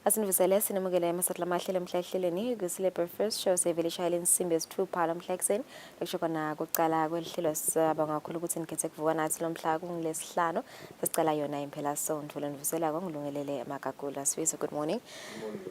Asinivusele sinamukele emasatla amahlelo emhlahleleni Kusile Breakfast Show sevele ishayile insimbi yesithupha namhlakuseni lekusho khona kucala kwelihlelo sisabonga kakhulu ukuthi nikhethe kuvuka nathi lo mhla kungilesihlanu sesicala yona impela sonto lenivusela kwangilungelele Magagula Swiss. Good morning.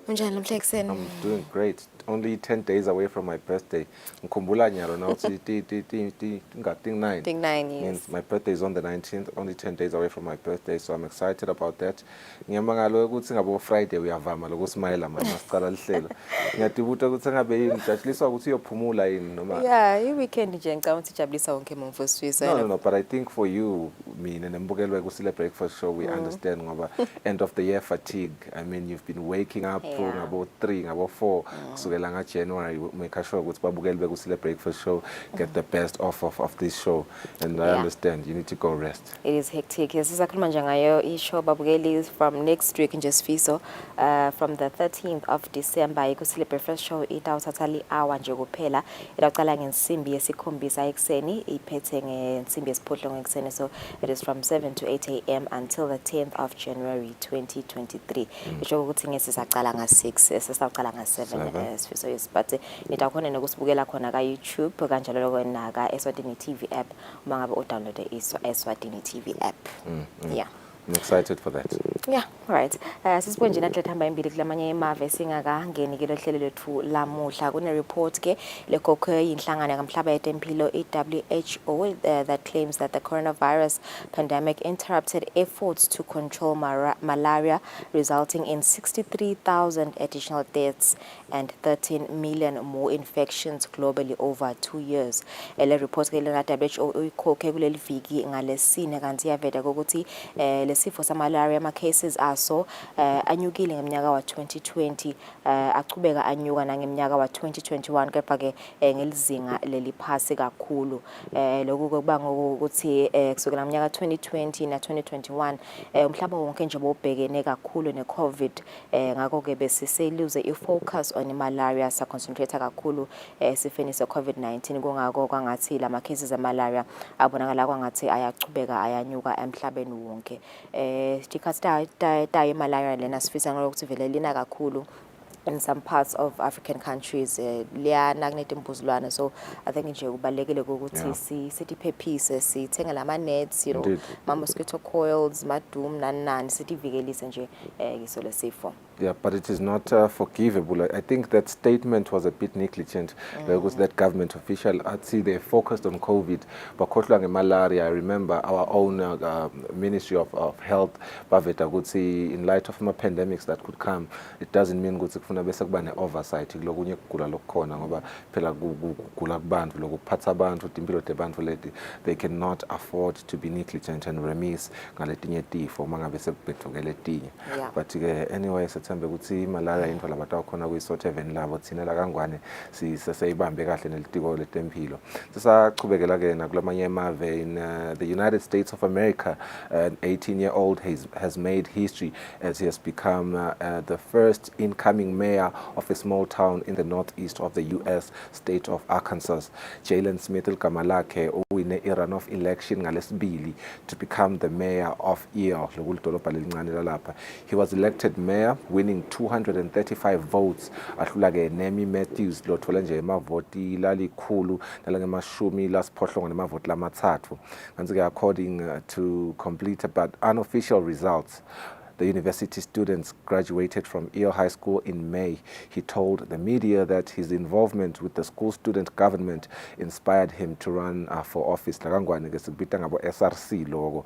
Unjani namhlakuseni? I'm doing great. Only 10 days away from my birthday. Ngikhumbula nyalo now it's thing 9. Thing 9 years. Means my birthday is on the 19th, only 10 days away from my birthday, so I'm excited about that. Ngiyamangalo ukuthi ngabo Friday uyavama lokusmile manje masicala lihlelo. Ngiyadibuta ukuthi ngabe ngijatshiswa ukuthi uyophumula yini noma. Yeah, i-weekend nje ngicabanga ukuthi ijabulisa wonke umuntu Swiss. No, but I think for you, mina nembukelo Kusile Breakfast Show, we understand ngoba end of the year fatigue. I mean, you've been waking up from about 3, about 4 kusukela nga January, make sure ukuthi babukele Kusile Breakfast Show, get the best of this show, and I understand you need to go rest. It is hectic. Sisakhuluma nje ngayo i-show babukeli from next week nje Sifiso, from the 13th of December iKusile Breakfast Show itawuthatha li-hour nje kuphela. Itaqala ngensimbi yesikhombisa ekseni iphethe ngensimbi yesiphohlongo ekseni, so it is from 7 to 8 a.m. until the 10th of January 2023. Isho ukuthi ngesisaqala nga6 sesaqala nga7 Sifiso, yes, but nitakhona nokusibukela khona ka YouTube kanjalo lokho na ka Eswatini TV app uma ngabe udownload Eswatini TV app. Yeah. I'm excited for that. Yeah, all right. Sisibuke nje nathi lethamba imbili kulamanye emave singakangeni ke lohlelo lethu lamuhla kune report ke lekokho yinhlangano kamhlaba yetempilo WHO that claims that the coronavirus pandemic interrupted efforts to control malaria, resulting in 63,000 additional deaths and 13 million more infections globally over 2 years. Le report ke lena WHO ikhokhe kuleli viki ngalesine kanti yavela ukuthi lesifo samalaria ama cases aso anyukile ngeminyaka wa 2020, achubeka anyuka nangeminyaka wa 2021, kepha ke ngelizinga leliphasi kakhulu. Lokho kubanga ukuthi kusukela ngeminyaka 2020 na 2021 umhlaba wonke nje bobhekene kakhulu neCovid, ngakho ke besiseluze ifocus on malaria, sa concentrate kakhulu sifeni seCovid-19, kungako kwangathi lama cases amalaria abonakala kwangathi ayachubeka ayanyuka emhlabeni wonke. Tikhatha malaria lena sifisa ngokuthi vele lina kakhulu in some parts of African countries, liyana kunetimbuzulwana, so I think nje kubalekile ukuthi sitiphephise sithenga lama nets, you know, ma mosquito coils, madum nani sitivikelise nje kiso lesifo. Yeah, but it is not forgivable. I think that statement was a bit negligent because that government official, I'd see they focused on COVID, but kotlwa malaria. I remember our own Ministry of Health, baveta ukuthi in light of pandemics that could come, it doesn't mean ukuthi kufuna bese kuba ne-oversight kulokunye kugula lokukhona ngoba phela kugula kubantu lokuphatha abantu impilo tebantu leti, they cannot afford to be negligent and remiss ngaletinye tifo mangabe sekubhethukele letinye. But anyway, sethembe ukuthi malaria into labantu akhona kuyisothe even labo thina la kangwane siseyibambe kahle nelitiko letempilo. Sisachubekela ke nakulamanye emave in the United States of America, an 18-year-old has made history as he has become the first incoming mayor of a small town in the northeast of the US state of Arkansas. Jalen Smith Kamalake win a runoff election ngalesibili to become the mayor of Eel. He was elected mayor, winning 235 votes. Ahlula ke Nemi Matthews lothola nje emavoti lalikhulu nalangemashumi lasiphohlongo nemavoti lamathathu. Kanti ke according to complete but unofficial results, the university students graduated from Eel High School in May. He told the media that his involvement with the school student government inspired him to run for office. SRC logo.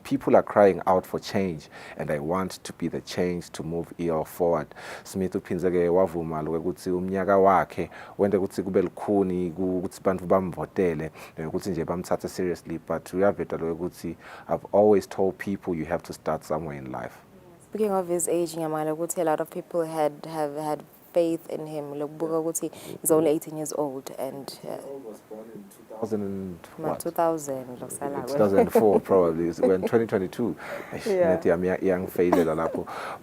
People are crying out for change, and I want to be the change to move Eel forward. Smith uphinzeke wavuma ukuthi umnyaka wakhe wende ukuthi kube lukhuni ukuthi bantu bamvotele ukuthi nje bamthathe seriously, but uyaveta ukuthi I've always told people you have to start somewhere in life. Speaking of his age, a lot of people had faith in him. He's only 18 years old, and he was born in 2004 probably when 2022 young failure.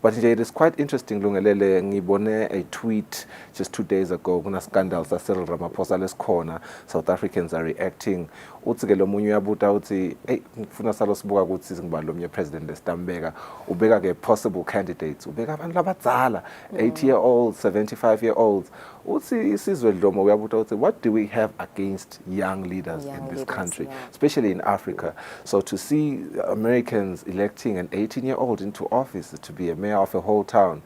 But it is quite interesting. Lungelele ngibone a tweet just 2 days ago kuna scandals that Cyril Ramaphosa's corner. South Africans are reacting uthi ke lo munye uyabuta uthi hey ngifuna salo sibuka ukuthi ngibani lo munye president lesitambeka ubeka ke possible candidates ubeka abantu labadzala 80-year-olds 75-year-olds uthi isizwe dlomo uyabuta uthi what do we have against young leaders in this country especially in Africa. So to see Americans electing an 18-year-old into office to be a mayor of a whole town,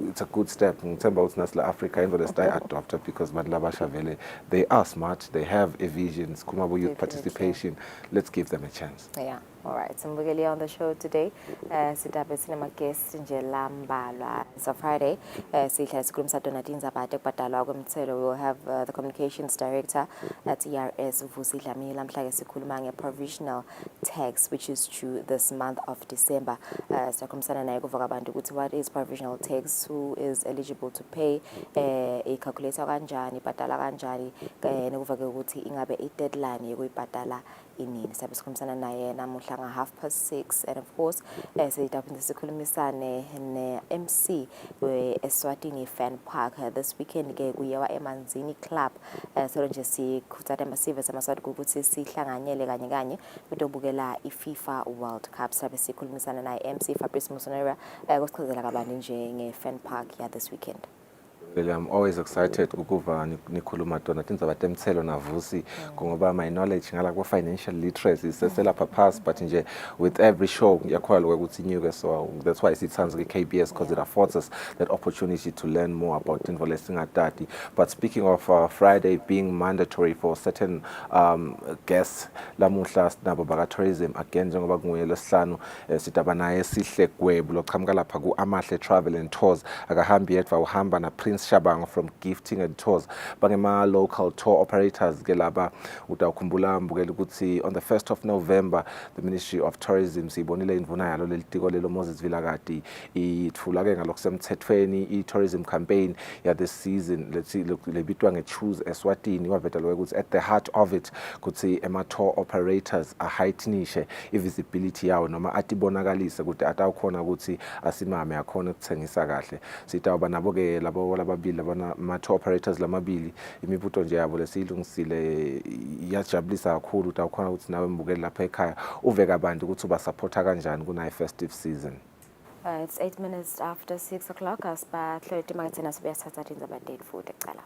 it's a good step. Ngithemba ukuthi nasla Africa into stay adopted because Madlabasha Vele, they are smart, they have a vision, Kumabo youth participation. Let's give them a chance. Yeah. All right, so we're on the show today. Sitabe cinema guest nje lambalwa. It's a Friday. Sihla sikhuluma saDonatile Nzabate kubhadalwa kwemthelo. We'll have the communications director at ERS Vusi Dlamini lamhla ke sikhuluma nge-provisional tax which is due this month of December. Siyakhulumisana naye kuvuka abantu ukuthi what is provisional tax, who is eligible to pay, i-calculator kanjani, ibhadala kanjani, nekuvuka ke ukuthi ingabe i-deadline yokuyibhadala inini. Sabe sikhulumisana naye namuhla nga 6:30 and of course sidaphinde sikhulumisane ne-MC we-Eswatini Fan Park this weekend ke kuyewa eManzini Club. So nje sikhuthaza masive samaswati ukuthi sihlanganyele kanye kanye ukubukela iFIFA World Cup. Sabe sikhulumisana naye MC Fabrice Musonera ukusichazela kabanzi nje nge-Fan Park ya this weekend. I'm always excited ukuva nikhuluma Donatile Nzabate mthelo na Vusi ngoba my knowledge ngala ku financial literacy seselapha pass but nje with every show ngiyakholwa ukuthi inyuke, so that's why sithands ke KBS because it affords us that opportunity to learn more about info lesingatati. But speaking of Friday being mandatory for certain guests lamuhla nabo baka tourism again njengoba kunguye lesihlanu sidaba naye sihle gwebo loqhamuka lapha ku Amahle Travel and Tours akahambi yedwa uhamba na Prince Shabang from Gifting and Tours bangema local tour operators ke laba utawukhumbula mbukela ukuthi on the 1st of November the Ministry of Tourism sibonile indvuna yalo lelitiko lelo Moses Vilakati ithula ke ngalokusemthethweni i-tourism campaign ya this season lebitwa nge-Choose Eswatini wavetala ukuthi at the heart of it kuthi ema tour operators ahightenishe i-visibility yawo noma atibonakalise ukuthi atawukhona ukuthi asimame akhona ukuthengisa kahle. Sitawuba nabo ke labo lababili labana ma-tour operators lamabili imibuto nje yabo lesiyilungisile iyajabulisa kakhulu utawukhona ukuthi nawe mbukeli lapha ekhaya uve kabantu ukuthi ubasupporta kanjani kunayi festive season. It's 8 minutes after 6 o'clock. Asibahlole timakethena sibuyasathatha Nzabate futhi ekuqala.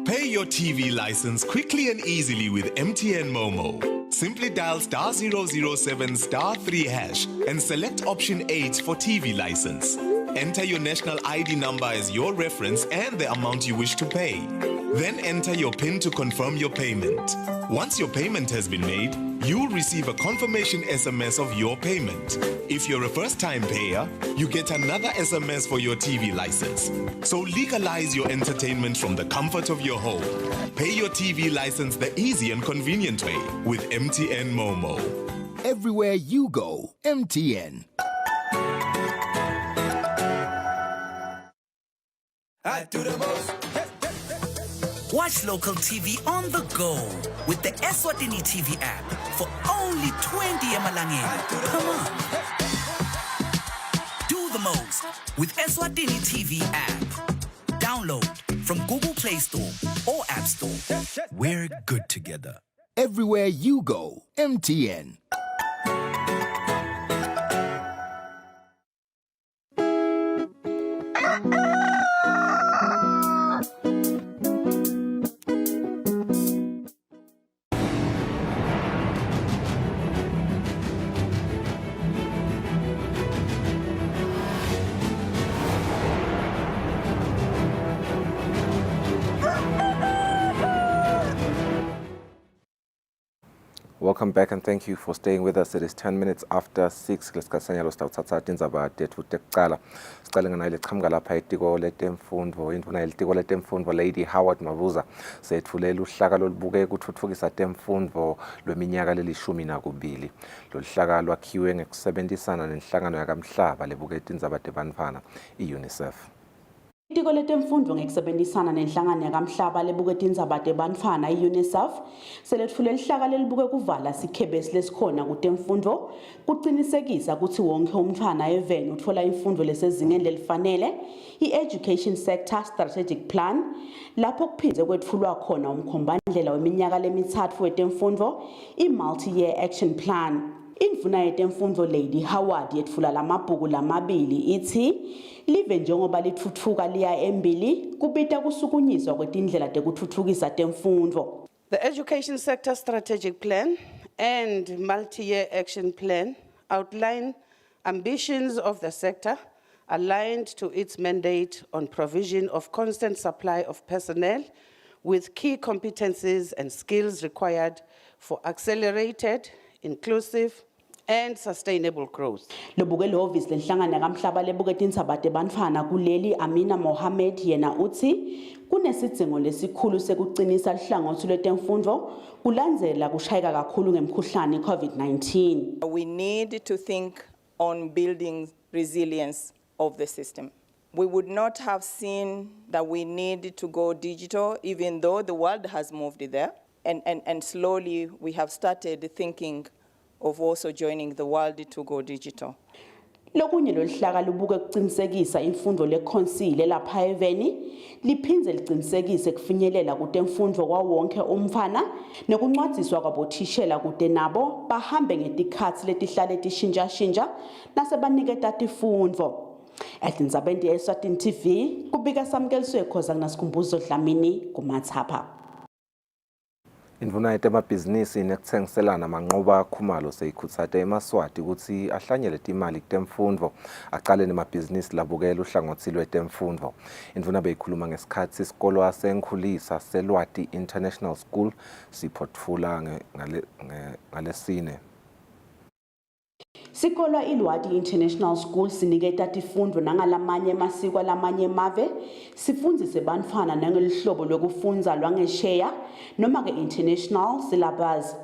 Pay your TV license quickly and easily with MTN Momo. Simply dial *007 *3 hash and select option 8 for TV license. Enter your national ID number as your reference and the amount you wish to pay. Then enter your PIN to confirm your payment. Once your payment has been made, you'll receive a confirmation SMS of your payment. If you're a first-time payer, you get another SMS for your TV license. So legalize your entertainment from the comfort of your home. Pay your TV license the easy and convenient way with MTN Momo. Everywhere you go, MTN. I do the most. Watch local TV on the go with the Eswatini TV app for only 20 emalangeni. Come on. Do the most with Eswatini TV app. Download from Google Play Store or App Store. We're good together. Everywhere you go, MTN. Welcome back and thank you for staying with us. It is 10 minutes after 6. Lesikhathanya lo sitawuthatha Nzabate futhi ekuqala. Siqale ngana leqhamuka lapha etiko letemfundo, induna yelitiko letemfundo Lady Howard Mabuza sethulela uhlaka lolubukeka ukuthuthukisa temfundo lweminyaka leli-12. Lo hlaka lwakhiwe ngokusebenzisana nenhlangano yakamhlaba lebukeka Nzabate bantwana i-UNICEF. Itiko letemfundo ngekusebenzisana nenhlangano yakamhlaba lebuketa indzaba tebantfwana i-UNICEF selethule lihlaka lelibuke kuvala sikhebesi lesikhona kutemfundo kucinisekisa ukuthi wonke umntfwana eveni utfola imfundo lesezingeni lelifanele i-Education Sector Strategic Plan lapho kuphindze kwetfulwa khona umkhombandlela weminyaka lemithatfu wetemfundo i-Multi-Year Action Plan. Indvuna yetemfundo Lady Howard yetfula lamabhuku lamabili ithi live njengoba litfutfuka liya embili kubita kusukunyiswa kwetindlela tekutfutfukisa temfundo. The Education Sector Strategic Plan and Multi-Year Action Plan outline ambitions of the sector aligned to its mandate on provision of constant supply of personnel with key competencies and skills required for accelerated, inclusive, and sustainable growth. Lobuke lehovisi lenhlangano yakamhlaba lebuketa indzaba tebantfwana kuleli Amina Mohammed yena uthi kunesidzingo lesikhulu sekucinisa lihlangothi lwetemfundo kulandzela kushayeka kakhulu ngemkhuhlane COVID-19. We need to think on building resilience of the system. We would not have seen that we need to go digital even though the world has moved there and slowly we have started thinking of also joining the world to go digital. Lokunye lolihlaka lubuke kucinisekisa imfundo lekhonsile lapha eveni liphindze licinisekise kufinyelela kutemfundo kwawonke umfana nekuncwadziswa kwabothishela kute nabo bahambe ngetikhatsi letihlale tishintsha nasebaniketa tifundvo. Etindzabeni ye-Eswatini TV kubika samkeliswe khoza kunasikhumbuzo Dlamini kumathapha. Indvuna yetemabhizinisi nekutsengiselana manqoba khumalo seyikhutsate eMaswati ukuthi ahlanyele timali kutemfundo aqale nemabhizinisi labukela uhlangothi lwetemfundo. Indvuna beyikhuluma ngesikhathi isikolo senkhulisa selwati International School siphotfula ngalesine. Sikolwa iLwati International School siniketa tifundvo nangalamanye emasiko lamanye emave sifundzise bantfwana nangelihlobo lwekufundza lwangesheya noma ke international syllabus.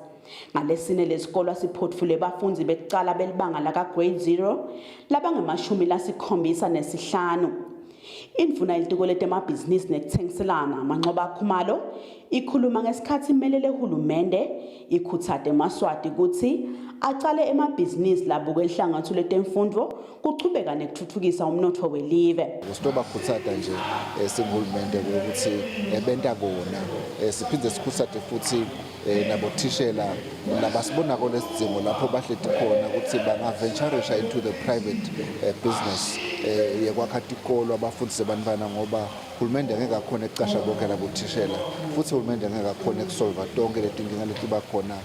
Ngalesine lesikolwa siphotfule bafundzi bekucala belibanga laka grade 0 labangu75. Indvuna yelitiko letemabhizinisi nekutsengiselana manqoba khumalo ikhuluma ngesikhathi imelele hulumende ikhutsate eMaswati ukuthi acale emabhizinisi labuke lihlangathu letemfundo kuchubeka nekuthuthukisa umnotfo welive. Usitoba khutsata nje singulumende ukuthi benta kona siphindze sikhutsate futhi nabothishela nabasibona kolesidzingo lapho bahleti khona ukuthi bangaventurisha into the private business yekwakha tikolo abafundise bantwana ngoba hulumende ngeke akhona ekucasha bonke labothishela futhi hulumende ngeke akhona ekusolva tonke letinkinga leti bakhona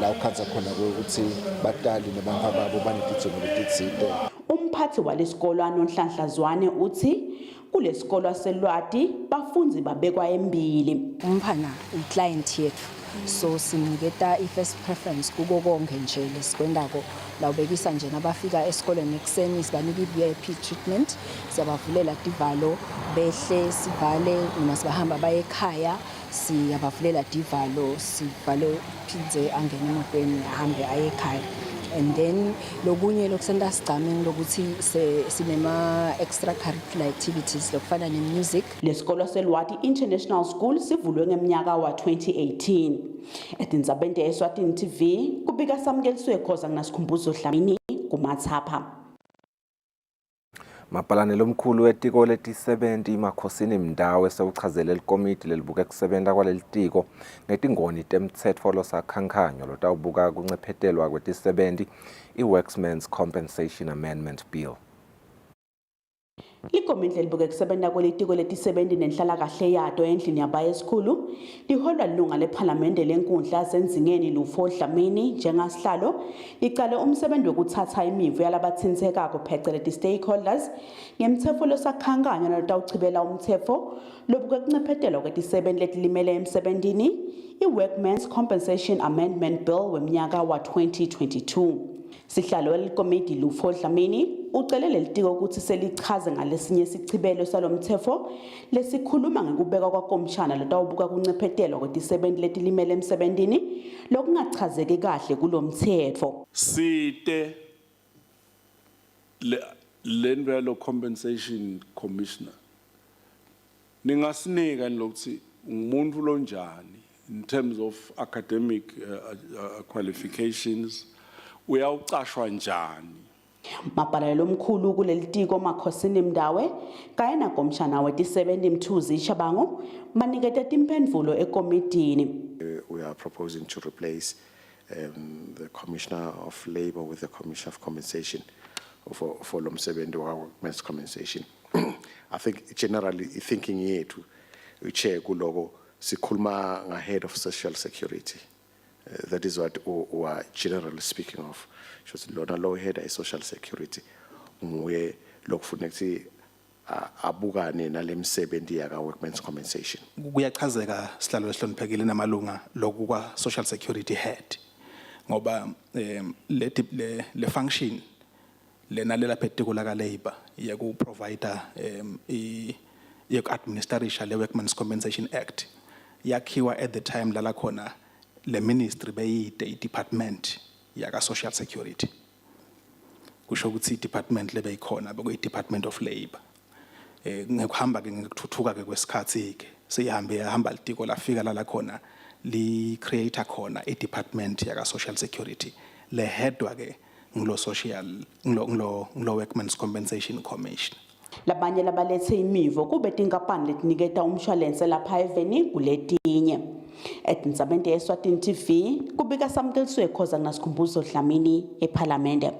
la ukhansa khona ukuthi batali nebantwana babo banetidzingo letitsite. Umphathi walesikolo Nonhlanhlazwane uthi kulesikolo selwati bafundzi babekwa embili. Umphana uclient yethu so siniketa i-first preference kuko konke nje lesikwendako lawubekisa nje nabafika esikoleni ekuseni sibanika i-VIP treatment siyabavulela divalo behle sivale noma sibahamba baye ekhaya siyabavulela divalo sivale phindze angene emotweni ahambe aye ekhaya. And then lokunye lokusenta sigcame lokuthi sinema extracurricular activities lokufana nemusic. Lesikolo selwati International School sivulwe ngeminyaka wa 2018. Etindzabeni ye-Eswatini TV kubika samkeliswe khoza kunasikhumbuzo Dlamini kumathapha. Mapalanelo omkhulu wetiko leti-70 Makhosini Mndawo esewuchazele likomiti lelibuke kusebenta kwaleli tiko ngetingoni temtsetfo losakhankhanyo lotawubuka kuncephetelwa kweti-70 i-Workmen's Compensation Amendment Bill. Likomiti lelibuke kusebenta kwelitiko leti-70 nenhlalakahle yato endlini yabaye esikhulu liholwa lilunga lephalamende lenkundla senzingeni Lufo Dlamini njengasihlalo licale umsebenzi wekuthatha imivo yalabathintekako phecelezi stakeholders ngemtsetfo losakhankanya nalotawuchibela umtsetfo lobuke kuncephetelwa kweti-70 letilimele emsebentini i-Workmen's Compensation Amendment Bill wemnyaka wa 2022. Sihlalo welikomiti Lufo Dlamini ucelele litiko ukuthi selichaze ngalesinye isichibelo salomtsetfo lesikhuluma ngekubeka kwakomshana lotawubuka kuncephetelwa kweti-70 letilimele emsebentini lokungachazeki kahle kulomtsetfo. Site le Compensation Commissioner Ningasinika lokuthi umuntu lonjani in terms of academic qualifications uyawucashwa njani. Mabhalelo omkhulu kuleli tiko Kusile Mdawe kayena komshana weti-70 Mthuzi Shabangu manikete timphendvulo ekomidini. We are proposing to replace the Commissioner of Labour with the Commissioner of Compensation for lo msebenzi wa workmen's compensation. I think generally thinking yethu uche kuloko sikhuluma ngahead of social security. That is what we are generally speaking of. Just lona low head is social security. Nguye lokufuneka abukane nalemsebenzi yaka workmen's compensation. Kuyachazeka sihlalo esihloniphekile namalunga lokwa social security head. Ngoba le function lena lela particular ka labor yaku provider yaku administration le Workmen's Compensation Act yakhiwa at the time lala khona le ministry beyide department yaka social security kusho ukuthi department lebe ikhona bekuyi Department of Labor ngekuhamba ke ngikuthuthuka ke kwesikhathi ke seyihamba litiko lafika lala khona li creator khona i department yaka social security le headwa ke nglo social nglo Workmen's Compensation Commission. Labanye labalethe imivo kube tinkampani letiniketa umshwalense lapha eveni kuletinye. Etindzabeni Eswatini TV kubika samkeliswe khoza ngasikhumbuzo Dlamini eParliament.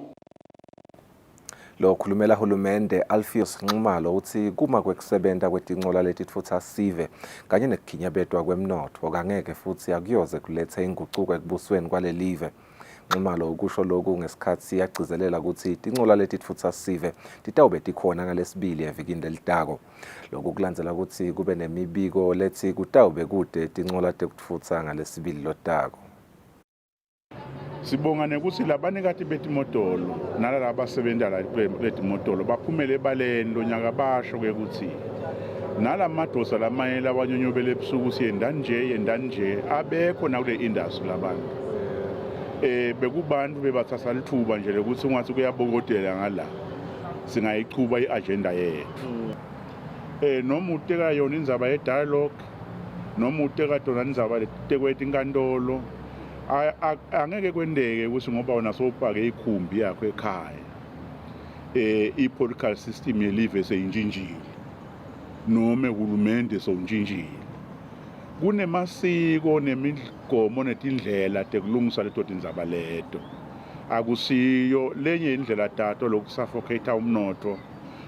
Lo khulumela hulumende Alpheus Nxumalo uthi kuma kwekusebenza kwetincola letitfutsa sive kanye nekukhinyabetwa kwemnotho kangeke futhi akuyoze kulethe inguquko ekubusweni kwalelive. Nxumalo ukusho lokhu ngesikhathi siyagcizelela ukuthi tincola letitfutsa sive titawube tikhona ngalesibili evikini lelitako. Lokhu kulandzela ukuthi kube nemibiko lethi kutawube kude tincola tekutfutsa ngalesibili lotako. Sibonga nekuthi labanikati betimotolo nalaba abasebenza la betimotolo baphumele ebaleni lonyaka basho ke ukuthi nalamadosa lamanye labanyonyobele ebusuku siyenda nje abekho na kule industry labantu bekubantu bebathatha lithuba nje ukuthi ungathi kuyabokodela ngala singayichuba iagenda yethu noma uteka yona indzaba ye dialogue noma uteka dona indzaba letekwethe inkantolo angeke kwendeke ukuthi ngoba wona sowupake ikhumbi yakho ekhaya i-political system yelive seyinjinjile noma uhulumende sowunjinjile kunemasiko nemigomo netindlela tekulungisa leto tindzaba leto akusiyo lenye indlela tato lokusuffocate umnotho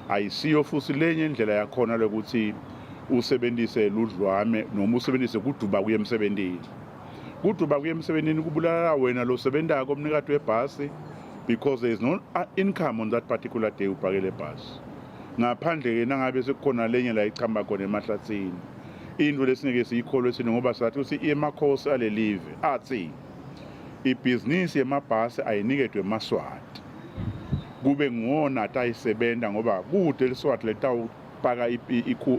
ayisiyo futhi lenye indlela yakhona lokuthi usebenzise ludlwame noma usebenzise kuduba kuye emsebenzini kuduba kuye emsebenzini kubulala wena lo sebenzako umnikati webhasi because there is no income on that particular day ubhakele ibhasi ngaphandle ke nangabe sekukhona lenye la ichamba khona emahlathini into lesingeke siyikholwe sini ngoba sathi uthi emakhosi alelive athi ibhizinisi yemabhasi ayiniketwe emaswati kube ngona atayisebenta ngoba kude leswati letawupaka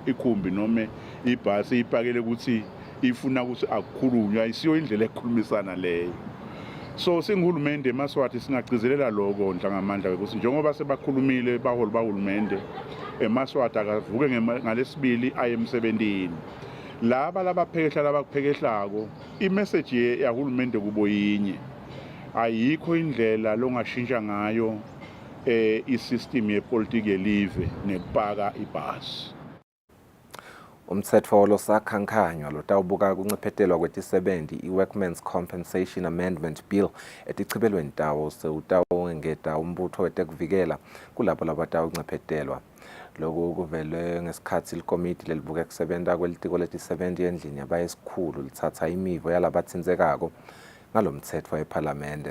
ikhumbi noma ibhasi ipakele ukuthi ifuna ukuthi akukhulunywa isiyo indlela ekhulumisana leyo. So singihulumende emaswati singagcizelela lokho ndlangamandla ukuthi njengoba sebakhulumile baholi bahulumende emaswati akavuke ngalesibili aye emsebenzini laba labaphekehla labakuphekehlako imessage yahulumende kubo yinye ayikho indlela longashintsha ngayo isystem yepolitiki yelive nekupaka ibhasi. Umtsetfo losakhankanywa lotawubuka kunciphetelwa kwetisebenzi i-Workmen's Compensation Amendment Bill etichibelweni tawo sewutawungeta umbutho wetekuvikela kulabo labatawunciphetelwa. Lokhu kuvele ngesikhathi likomiti lelibuka kusebenza kwelitiko letisebenzi endlini yabayesikhulu lithatha imivo yalabatsindzekako ngalomtsetfo eParliament.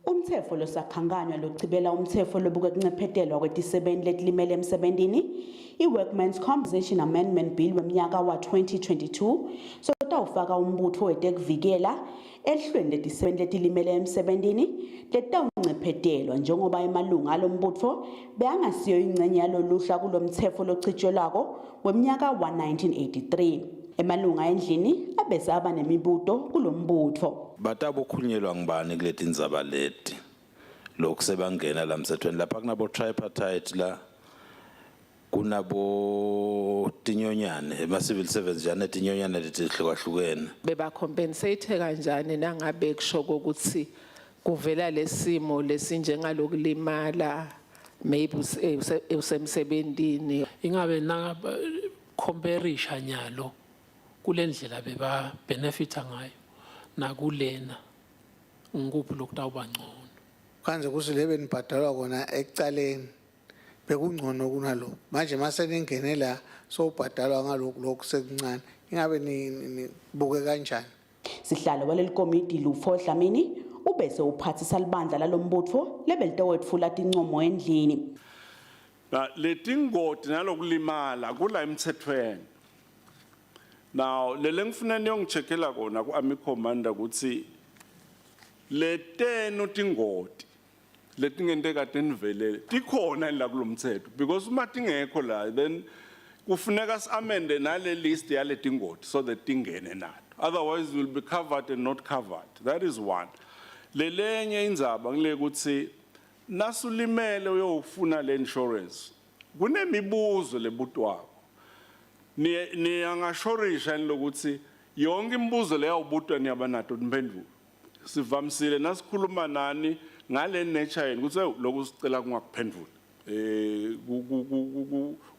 Umtsetfo losakhankanywa lochibela umtsetfo lobuka kunciphetelwa kwetisebenzi letilimele emsebentini i-Workmen's Compensation Amendment Bill wemnyaka wa 2022 sotawufaka umbutho wetekuvikela ehlweni letisebenzi letilimele emsebentini letawunciphetelwa njengoba emalunga alombutho beyangasiyo ingcenye yaloluhla kulomtsetfo lochitshelwako wemnyaka wa 1983. Emalunga endlini abese aba nemibuto kulombutho. Batabokhulunyelwa ngibani kuleti ndzaba leti lokusebangena lamsethweni lapha kunabo tripartite la kunabo tinyonyane ema civil servants jana tinyonyane letihlukahlukene beba compensate kanjani nangabe kushoko ukuthi kuvela lesimo lesinjengalokulimala maybe usemsebentini ingabe na comparisha nyalo kulendlela beba benefita ngayo nakulena ngikuphi lokutawuba ngcono kanje kusile benibhadalwa kona ekucaleni bekungcono kunalo manje mase ningene la sobhadalwa ngalokho sekuncane ingabe nibuke kanjani Sihlalo waleli komiti Lufo Dlamini ubese uphathisa libandla lalombutho lebelitowetfula tincomo endlini. Letingoti nalokulimala kula emthethweni. Now lelengifuna niyongicheckela kona ku Army Commander ukuthi letenu tingoti letingente kade nivelele tikhona la kulomthetho because uma tingekho la then kufuneka samende nale list yale tingoti so that tingene nato. Otherwise will be covered and not covered. That is one. Lelenye indzaba ngile ukuthi nasulimele uyofuna le insurance kunemibuzo lebutwako ni angashorisha lokuthi yonke imibuzo leyo ubutwa niyabanato imphendulo sivamsile nasikhuluma nani ngale nature yeni ukuthi lokhu sicela kungakuphendula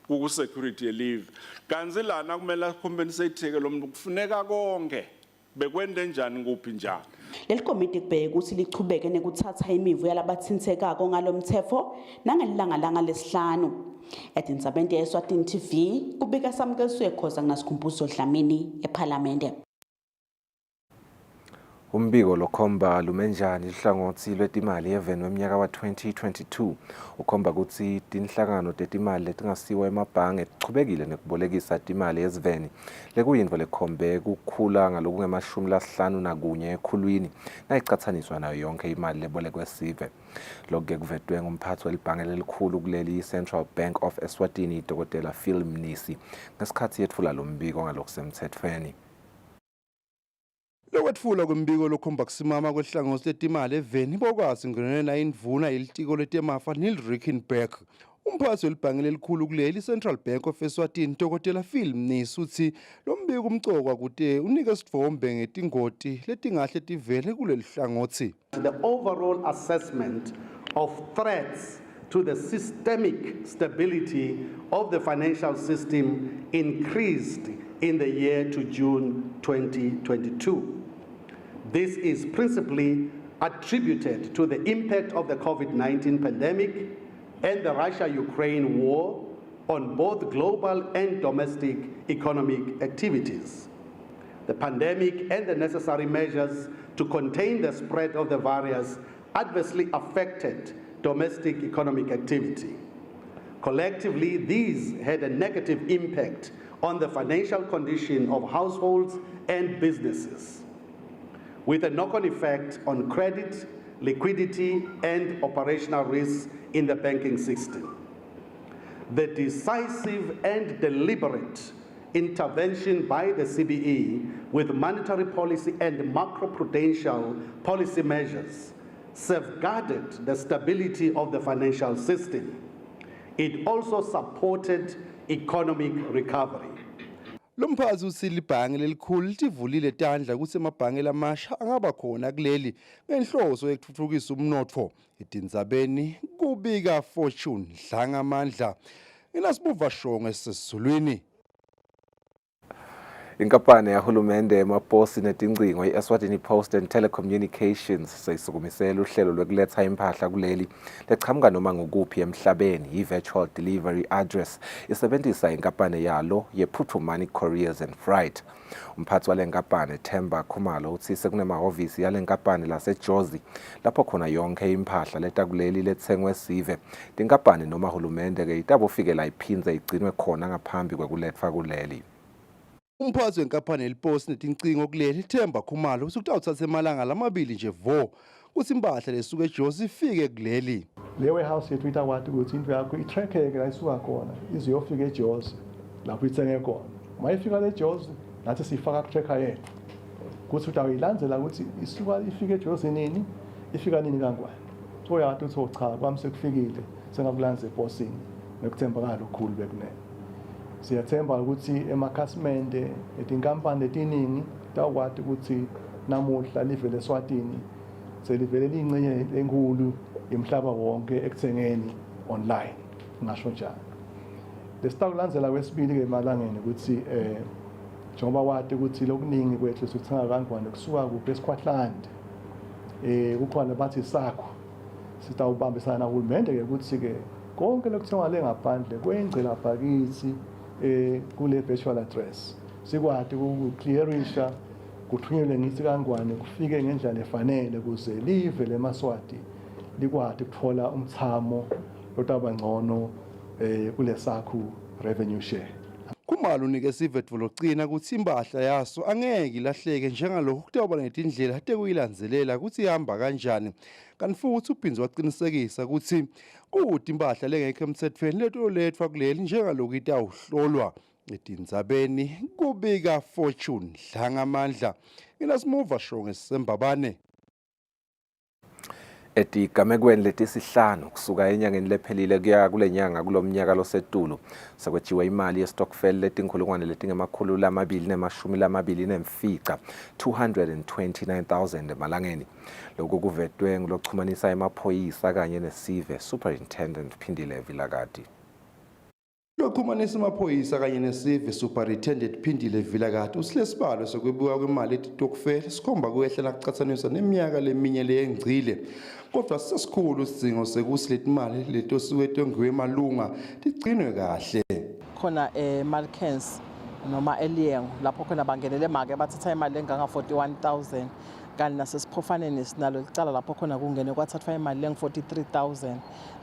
ku security leave kanzi lana kumele compensate ke lo muntu kufuneka konke bekwende njani kuphi njani. Leli komiti kubheka ukuthi lichubeke nekuthatha imivu yalabathintekako ngalomthetho nangelilanga lesihlanu. Edintsabende Eswatini TV kubika Samkelswe Khoza kunasikhumbuzo Dlamini eParliament. Umbiko lokhomba lumenjani ihlangothi lwetimali even weminyaka wa-2022 ukhomba ukuthi tinhlangano tetimali letingasiwa emabhange tichubekile nekubolekisa timali eziveni lekuyintfo lekhombe kukhula ngalokunge-51 ekhulwini nayicathaniswa nayo yonke imali lebolekwe sive. Lokhu kuvetwe ngumphathi welibhange lelikhulu kuleli Central Bank of Eswatini Dr. Phil Mnisi ngesikhathi yethula lo mbiko ngalokusemthethweni. Lokwetfula kwembiko lokhomba kusimama kwehlangothi letimali eveni bokwazi ngenena indvuna yelitiko letemafa Neil Rickenberg. Umphathi welibhange lelikhulu kuleli Central Bank of Eswatini Dr. Phil Mnisi uthi lo mbiko umcokwa kude unike sitfombe ngetingoti letingahle tivele kuleli hlangothi. The overall assessment of threats to the systemic stability of the financial system increased in the year to June 2022. This is principally attributed to the impact of the COVID-19 pandemic and the Russia-Ukraine war on both global and domestic economic activities. The pandemic and the necessary measures to contain the spread of the virus adversely affected domestic economic activity. Collectively, these had a negative impact on the financial condition of households and businesses, with a knock-on effect on credit, liquidity, and operational risks in the banking system. The decisive and deliberate intervention by the CBE with monetary policy and macroprudential policy measures safeguarded the stability of the financial system. It also supported economic recovery. Lomphathi uthi libhange lelikhulu litivulile tandla ukuthi emabhange lamasha angaba khona kuleli ngenhloso yokuthuthukisa umnotfo. Edintsabeni kubika Fortune Dlangamandla inasibuva shongo esizulwini. Inkampani yahulumende emaposi netingcingo i-Eswatini Post and Telecommunications seyisukumisela uhlelo lwekuletha impahla kuleli lechamuka noma ngukuphi emhlabeni i-virtual delivery address isebenzisa inkampani yalo ye-Putumani Couriers and Freight. Umphathi wale nkampani Themba Khumalo uthi sekunemahhovisi yale nkampani laseJozi lapho khona yonke impahla letakuleli lethengwe sive. Tinkampani noma hulumende ke itabofikela iphindze igcinwe khona ngaphambi kwekulethwa kuleli. Umphathi wenkampani yeliposi netincingo kuleli Themba Khumalo usukutawuthatha emalanga lamabili nje vo kuthi impahla lesuka eJozi ifike kuleli. Le warehouse yethu itakwati ukuthi into yakho itrackeke la isuka khona ize yofika eJozi lapho ithenge khona. Mayifika leJozi nathi sifaka ku-tracker yethu kuthi utayilandzela ukuthi isuka ifike eJozi nini ifika nini kangwane. So yathi uthi cha kwami sekufikile sengakulandza eposini nekuthembakala okukhulu bekunene. Siyathemba ukuthi emakhasimende etinkampani letiningi tawukwati ukuthi namuhla live leSwatini selivele liyingxenye enkulu imhlaba wonke ekuthengeni online ngisho njalo. Lesitakulandzela kwesibili ke emalangeni ukuthi njengoba wathi ukuthi lokuningi kwethu sithenga kangwane kusuka kuphi eScotland. Kukhona bathi sakho sitawubambisana nohulumende ke ukuthi ke konke lokuthengwa le ngaphandle kwengcela bhakithi kule virtual address sikwati ukuklearisha kuthunyelwe ngithi kangwane kufike ngendlela efanele ukuze live leMaswati likwati ukuthola umthamo lotaba ngcono kule sakho revenue share. Khumalo unike sivethu logcina ukuthi impahla yaso angeke ilahleke njengalokho kutawuba netindlela tekuyilandzelela ukuthi ihamba kanjani. Kanti futhi uphindze waqinisekisa ukuthi kuthi impahla lengekho emthethweni letolethwa kuleli njengalokho itawuhlolwa etindzabeni kubika Fortune Dlangamandla. Ngilasimuva shonge sembabane. Etigamekweni letisihlanu kusuka enyangeni lephelile kuya kule nyanga kulomnyaka losetulu sekwetshiwe imali ye-stockfell letinkhulungwane letingemakhulu lamabili nemashumi lamabili nemfica 229,000 emalangeni. Lokhu kuvetwe ngulochumanisa emaphoyisa kanye nesive Superintendent Phindile Vilakati. Lokhumanisa amaphoyisa kanye nesive Superintendent Phindile Vilakati usilesibalo sokwebiwa kwemali etitokfela sikhomba kwehla nakucathaniswa neminyaka leminye leyengcile. Kodwa sesikhulu isidingo sekusi letimali letosiwetengiwe emalunga tigcinwe kahle. Khona Malkens noma Eliyengo lapho khona bangenele make bathatha imali enganga 41,000 kanti nasesiphofaneni sinalo licala lapho khona kungene kwathathwa imali lengu 43,000.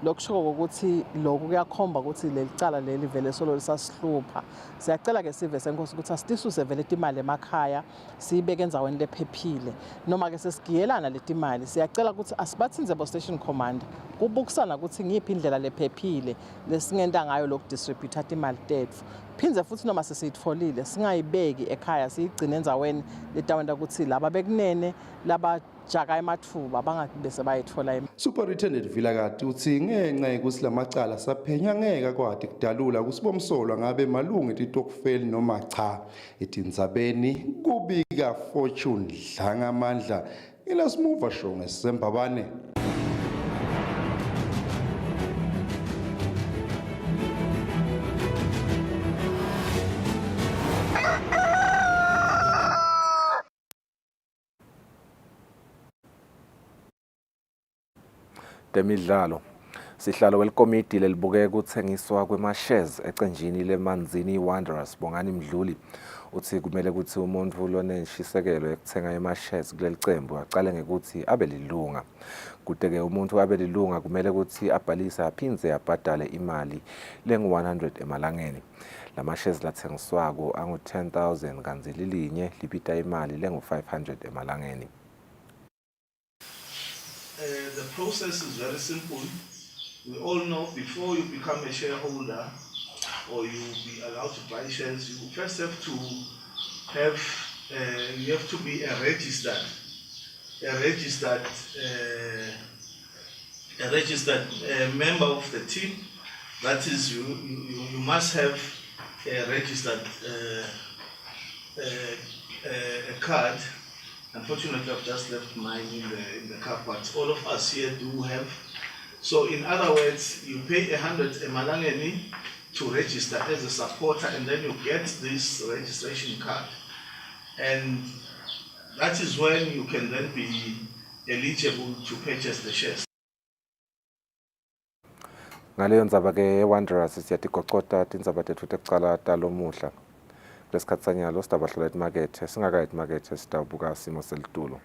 Lokusho ukuthi lokhu kuyakhomba ukuthi lelicala leli vele solo lisasihlupha. Siyacela ke sive senkosi ukuthi asitisuse vele imali emakhaya siyibeke enzaweni lephephile. Noma ke sesigiyelana letimali siyacela ukuthi asibathinze bo station commander kubukusana ukuthi ngiphi indlela lephephile lesingenda ngayo lokudistribute imali tethu. Phinze futhi noma sesitfolile singayibeki ekhaya siyigcine enzaweni letawenda ukuthi laba bekunene laba jaka emathuba bangabese bayithola. Superintendent Vilakati uthi ngenxa yokuthi lamacala saphenya ngeke kwadi kudalula kusibomsolwa ngabe malungu etitokfeli noma cha etindzabeni kubika Fortune Dlangamandla. Ngilasimuva shonge sembabane. Temidlalo. Sihlalo welikomidi lelibukeka ukuthengiswa kwema-shares ecenjini leManzini Wanderers Bongani Mdluli uthi kumele ukuthi umuntu loneshisekelo ekuthenga ama-shares kuleli cembu aqale ngekuthi abe lilunga. Kude-ke umuntu abe lilunga kumele ukuthi abhalise aphindze abhadale imali lengu-100 emalangeni. Lama-shares lathengiswako angu-10,000 kanti lilinye lipita imali lengu-500 emalangeni. The process is very simple. We all know before you become a shareholder or you be allowed to buy shares, you first have to be a registered member of the team. That is, you must have a registered a card. Unfortunately, I've just left mine in the car, but all of us here do have. So in other words, you pay 100 emalangeni to register as a supporter, and then you get this registration card. And that is when you can then be eligible to purchase the shares. Ngaleyo ndzaba ke Wanderers siyatigocota tindzaba tethu tekucala talomuhla. Lesikhathi sanyalo sitabahlola emakethe singakayi emakethe sitabuka simo selitulo.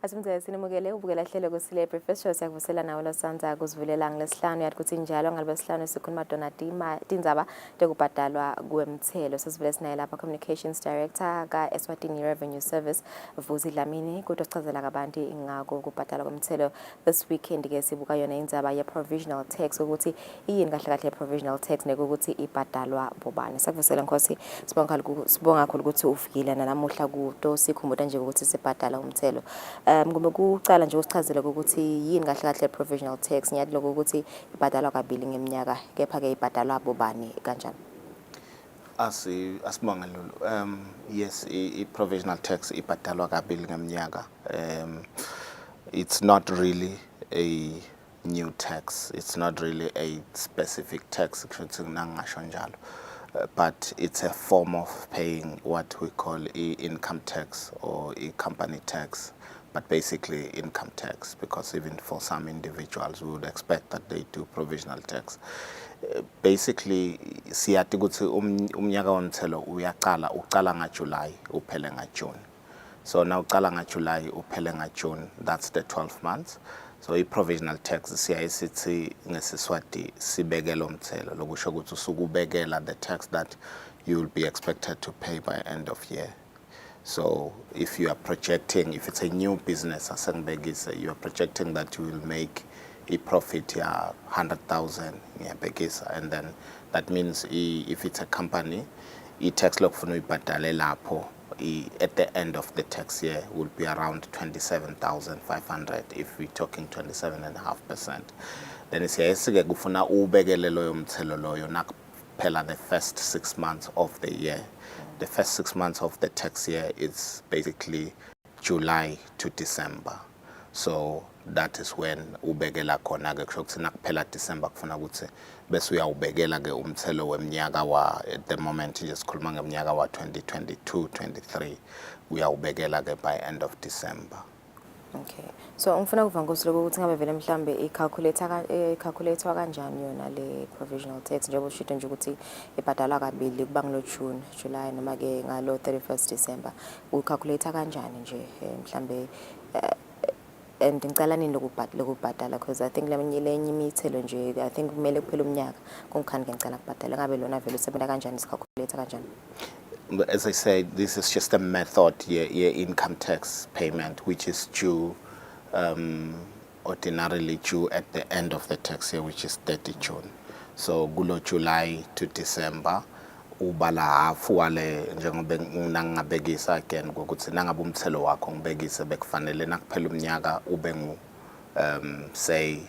Asimze sinimukele ubukela hlelo Kusile Breakfast Show siyakuvusela nawe losanza kuzivulela ngilesihlanu yathi kuthi njalo ngalesihlanu sikhuluma dona tindzaba tekubhadalwa kwemthelo sesivele sinaye lapha Communications Director ka Eswatini Revenue Service Vusi Dlamini kodwa sichazela kabanti ingako kubhadalwa kwemthelo this weekend ke sibuka yona indzaba ye provisional tax ukuthi yini kahle kahle provisional tax nekuthi ibhadalwa bobani sakuvusela Nkosi sibonga kakhulu ukuthi ufikile nanamuhla kuto sikhumbuta nje ukuthi sibhadala umthelo ngome kucala nje usichazele ukuthi yini kahle kahle provisional tax ngiyathi lokho ukuthi ibhadalwa kabili ngeminyaka kepha ke ibhadalwa bobani kanjani Asibonga Lulu. Yes, i-provisional tax ibhadalwa kabili ngeminyaka. It's not really a new tax. It's not really a specific tax, but it's a form of paying what we call income tax or company tax, but basically income tax, because even for some individuals we would expect that they do provisional tax. Basically siyathi ukuthi umnyaka womthelo uqala ngaJuly uphele ngaJune. So now uqala ngaJuly uphele ngaJune, that's the 12 months. So i-provisional tax siyaye sithi ngesiswati sibekela umthelo lokusho ukuthi usukubekela the tax that you will be expected to pay by end of year. So if you are projecting, if it's a new business asengibekise, you are projecting that you will make a profit ya 100,000 ngiyabhekisa, and then that means if it's a company i-tax lokufuna uyibhadale lapho at the end of the tax year will be around 27,500 if we're talking 27.5%. Then siyayesike kufuna ubekele loyo mthelo loyo nakuphela the first 6 months of the year. The first 6 months of the tax year is basically July to December. So that is when ubekela khona ke kusho ukuthi nakuphela December kufuna ukuthi bese uyawubekela ke umthelo weminyaka wa at the moment nje sikhuluma ngeminyaka wa 2022-23 uyawubekela ke by end of December. Okay. So ngifuna kuva Nkosi ukuthi ngabe vele mhlambe i-calculator kanjani yona le provisional tax njengoba ushito nje ukuthi ibhadalwa kabili kuba ngalo June, July noma ke ngalo 31st December. U-calculator kanjani nje mhlambe and ngicala nini lokubhadala because I think lenye imithelo nje I think kumele kuphela umnyaka kungikhani ke ngicala kubhadala ngabe lona vele usebenza kanjani isicalculator kanjani. As I said, this is just a method, income tax payment, which is due, ordinarily due at the end of the tax year, which is 30 June. So, gulo July to December, ubala hafu wale njengobe ngingabekisa again ukuthi nangabe umthelo wakho ngibekise bekufanele nakuphela umnyaka ube ngu say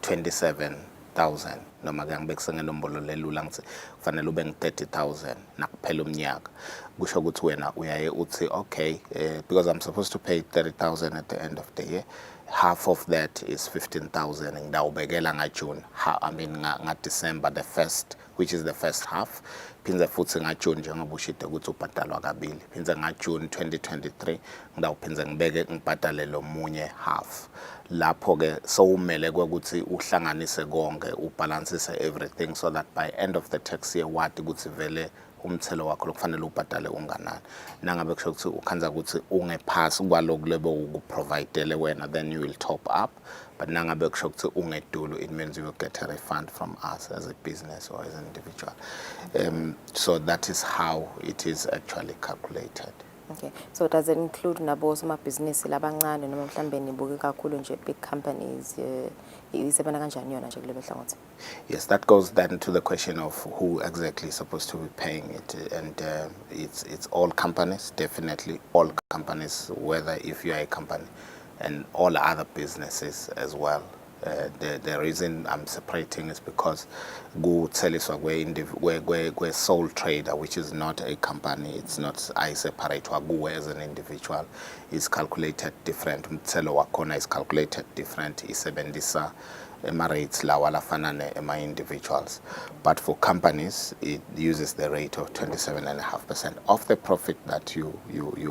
27,000 noma ke ngibekise ngenombolo lelula ngithi kufanele ube ngu-30,000 nakuphela umnyaka kusho ukuthi wena uyaye uthi okay because I'm supposed to pay 30,000 at the end of the year, half of that is 15,000 ngidawubekela ngaJune, I mean ngaDecember the first, which is the first half, phindze futhi ngaJune njengoba ushito ukuthi ubhadalwa kabili, phindze ngaJune 2023 ngidawuphindze ngibhadale lo munye half. Lapho ke sowumele ukuthi uhlanganise konke ubalansise everything so that by end of the tax year wathi ukuthi vele umthelo wakho lokufanele ubhadale unganani. Nangabe kusho ukuthi ukhanza ukuthi ungephasi kwaloko lebo ukuprovidele wena, then you will top up, but nangabe kusho ukuthi ungedulu, it means you will get a refund from us as a business or as an individual. So that is how it is actually calculated. Okay, so does it include nabo somabhizinisi labancane noma mhlambe nibuke kakhulu nje big companies isebenza kanjani yona nje kulelo hlangothi? Yes, that goes then to the question of who exactly is supposed to be paying it, and it's all companies, definitely all companies, whether if you are a company and all other businesses as well. The reason I'm separating is because we're sole trader, which is not a company. It's not I separate waguwe as an individual. Is calculated different. Mtselo wakona is calculated different. Isebendisa rates la wala fanane ema individuals. But for companies, it uses the rate of 27.5% of the profit that you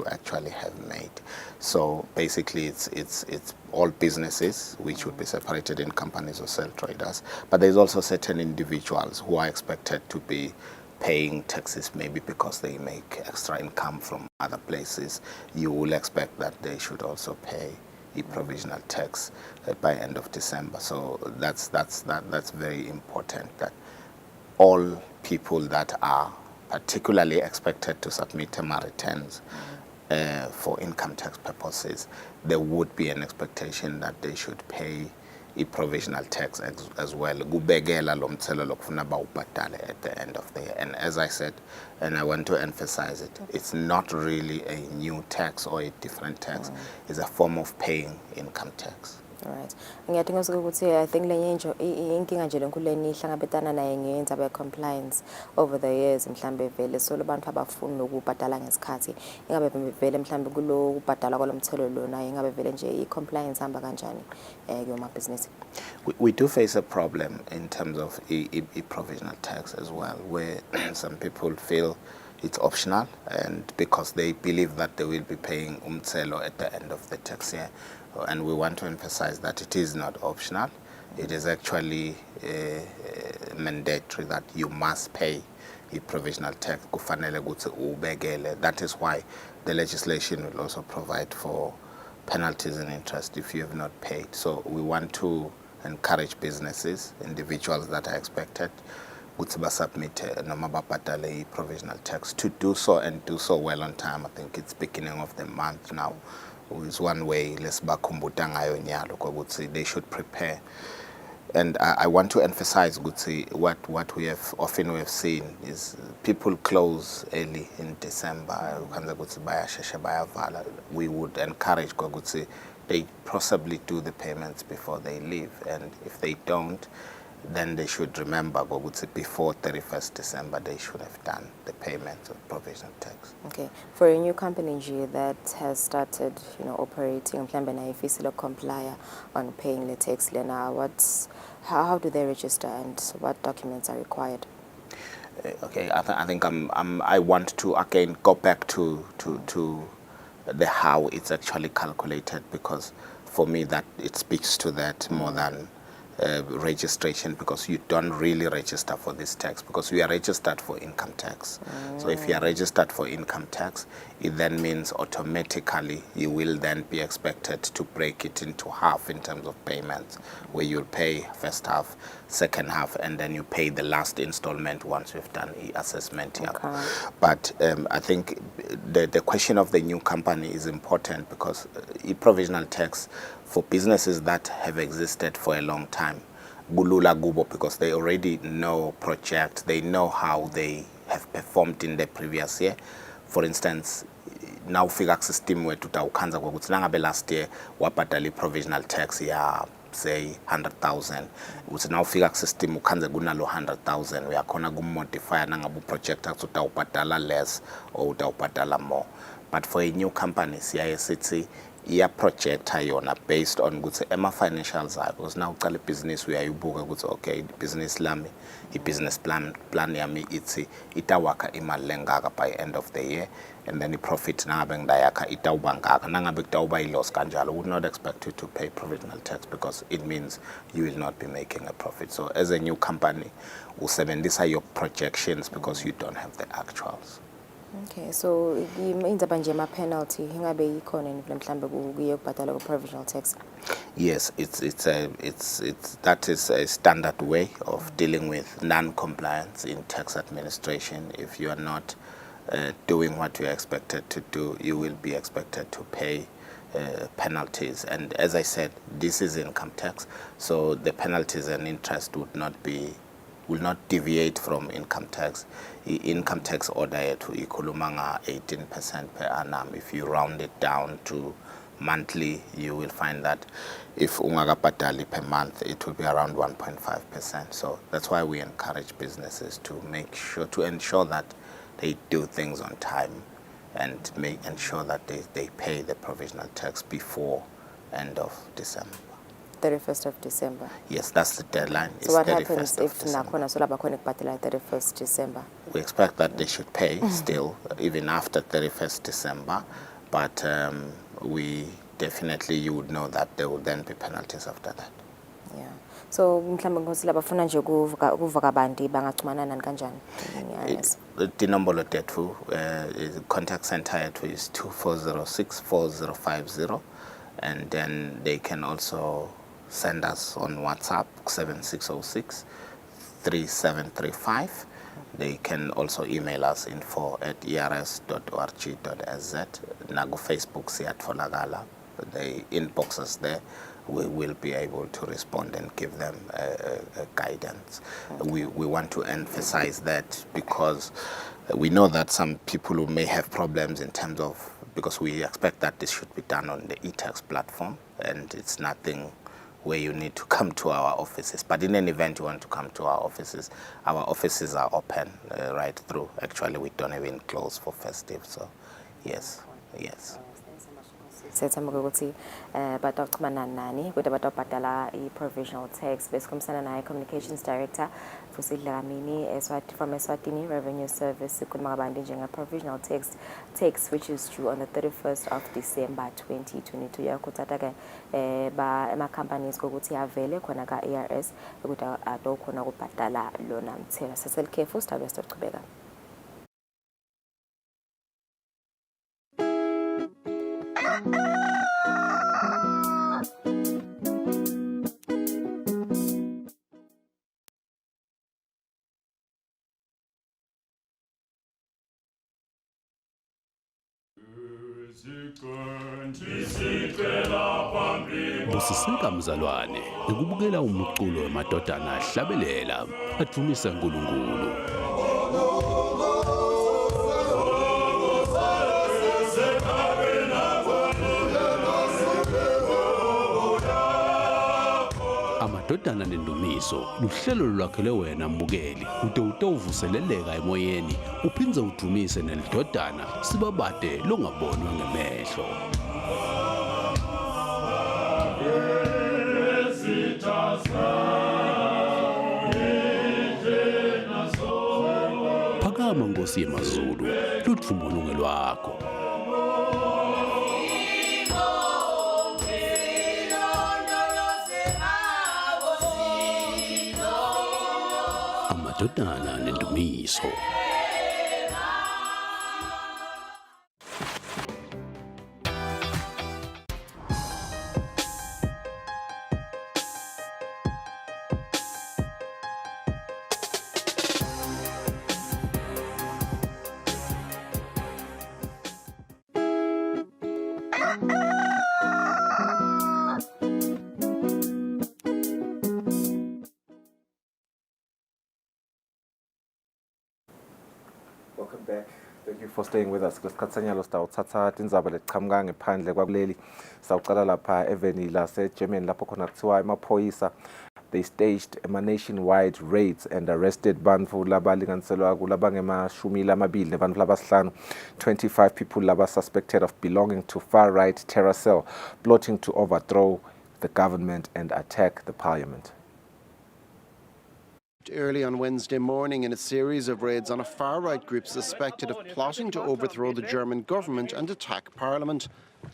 actually have made. So basically, it's all businesses which would be separated in companies or sole traders. But there's also certain individuals who are expected to be paying taxes maybe because they make extra income from other places. You will expect that they should also pay provisional tax by end of December. So that's very important, that all people that are particularly expected to submit their returns for income tax purposes, there would be an expectation that they should pay a provisional tax as well. Kubekela lo mthelo lokufuna bawubhadale at the end of the year. And as I said, and I want to emphasize it, it's not really a new tax or a different tax. It's a form of paying income tax. Alright. Ngiyadinga ukuthi I think lenye inkinga nje lenkulu enihlangabetana naye ngenza compliance over the years mhlambe vele so labantu abafuni ukubhadala ngesikhathi ingabe vele mhlambe kulo kubhadala kwalomthelo lona ingabe vele nje i-compliance hamba kanjani kuyoma business. We do face a problem in terms of a provisional tax as well, where some people feel it's optional, and because they believe that they will be paying umthelo at the end of the tax year. And we want to emphasize that it is not optional. It is actually mandatory that you must pay a provisional tax. That is why the legislation will also provide for penalties and interest if you have not paid. So we want to encourage businesses, individuals that are expected to submit a provisional tax to do so, and do so well on time. I think it's beginning of the month now. Is one way they should prepare. And I want to emphasize what we have seen is people close early in December. We would encourage they possibly do the payments before they leave, and if they don't, then they should remember before 31st December they should have done the payments of provisional tax. Okay, for a new company that has started, operating, if you comply on paying the tax, now how do they register and what documents are required? Okay, I think I want to again go back to the how it's actually calculated, because for me that it speaks to that more than registration, because you don't really register for this tax, because we are registered for income tax. So if you are registered for income tax, it then means automatically you will then be expected to break it into half in terms of payments, where you'll pay first half, second half, and then you pay the last installment once we've done the assessment here. Okay. But I think the question of the new company is important, because provisional tax for businesses that have existed for a long time, gulula gubo, because they already know project, they know how they have performed in the previous year. For instance, now figure system where tutaukanza kwa kuti nangabe last year wabhadala provisional tax ya say 100,000, ukuthi now figure system ukhanze kunalo 100,000 uyakhona kumodify nangabe project utawubhadala less or utawubhadala more. But for a new company, CISCT, iya project yona based on ukuthi financials are, because now uqala business uyayibuka ukuthi okay, business lami business plan yami ithi itawakha imali lengaka by end of the year, and then the profit nangabe ngidayakha itawuba ngaka, nangabe kutawuba loss kanjalo, would not expect you to pay provisional tax, because it means you will not be making a profit. So as a new company, usebenzisa your projections because you don't have the actuals. Okay, so indzaba nje ma penalty ingabe ikhona mhlambe kuyobhadala ku provisional tax? Yes, that is a standard way of dealing with non-compliance in tax administration. If you are not doing what you are expected to do, you will be expected to pay penalties. And as I said, this is income tax, so the penalties and interest will not deviate from income tax. Income tax order to ikhuluma 18% per annum. If you round it down to monthly, you will find that if ungakabhadali per month, it will be around 1.5%. So that's why we encourage businesses to ensure that they do things on time, and ensure that they pay the provisional tax before end of December. 31st of December. Yes, that's the deadline. So what happens if nakhona so labakho kubhadala 31st December? We expect that they should pay still even after 31st December, but we definitely, you would know that there will then be penalties after that. Yeah. So mhlambe ngosila bafuna nje ukuva kabanti bangaxhumana nani kanjani? Yes. Tinombolo tethu contact center yethu is 2406 4050. And then they can also send us on WhatsApp 7606 3735. They can also email us info@ers.org.sz. Nagu Facebook siyatfolakala. The inboxes there. We will be able to respond and give them guidance. We want to emphasize that because we know that some people who may have problems in terms of, because we expect that this should be done on the eTax platform, and it's nothing where you need to come to our offices. But in any event, you want to come to our offices are open right through. Actually, we don't even close for festive, so yes. Sethemba ukuthi batawuxhumana nani kodwa batawubhadala i-provisional tax besikhulumisana naye communications director Kusile from Eswatini Revenue Service sikhuluma kabanti njenga-provisional tax which is due on the 31st of December 2022 yakuthatha ke ama-companies kokuthi avele khona ka-ARS ukuthi atokhona ukubhadala lona mthelo. Saselikhefu sithabe sizochubeka. Busiseka mzalwane ukubukela umculo wemadodana ahlabelela athumisa uNkulunkulu. Amadodana nendumiso luhlelo lwakhele wena mbukeli ude utovuseleleka emoyeni uphindze udumise nelidodana sibabade longabonwa ngemehlo. Phakama Nkosi yemazulu luthumbo lunge lwakho. Amadodana nendumiso. Welcome back. Thank you for staying with us. Kusikhatsanyalo sitawuthatha tindzaba letiqhamuka ngephandle kwakuleli. Sitawucala lapha eveni lase-Germany lapho khona kuthiwa emaphoyisa they staged a nationwide raids and arrested bantfu labalinganiselwa kulabangemashumi lamabili nebantfu labasihlanu 25 people laba suspected of belonging to far-right terror cell plotting to overthrow the government and attack the parliament. Early on Wednesday morning in a series of raids on a far-right group suspected of plotting to overthrow the German government and attack Parliament.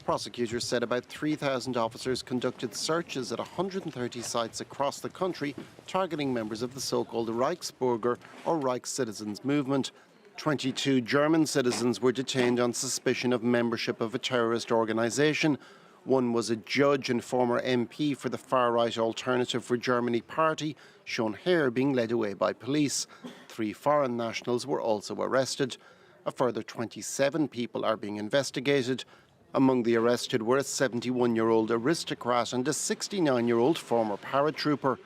Prosecutors said about 3,000 officers conducted searches at 130 sites across the country, targeting members of the so-called Reichsbürger or Reich Citizens movement. 22 German citizens were detained on suspicion of membership of a terrorist organisation. One was a judge and former MP for the far-right Alternative for Germany party, shown here being led away by police. 3 foreign nationals were also arrested. A further 27 people are being investigated. Among the arrested were a 71-year-old aristocrat and a 69-year-old former paratrooper.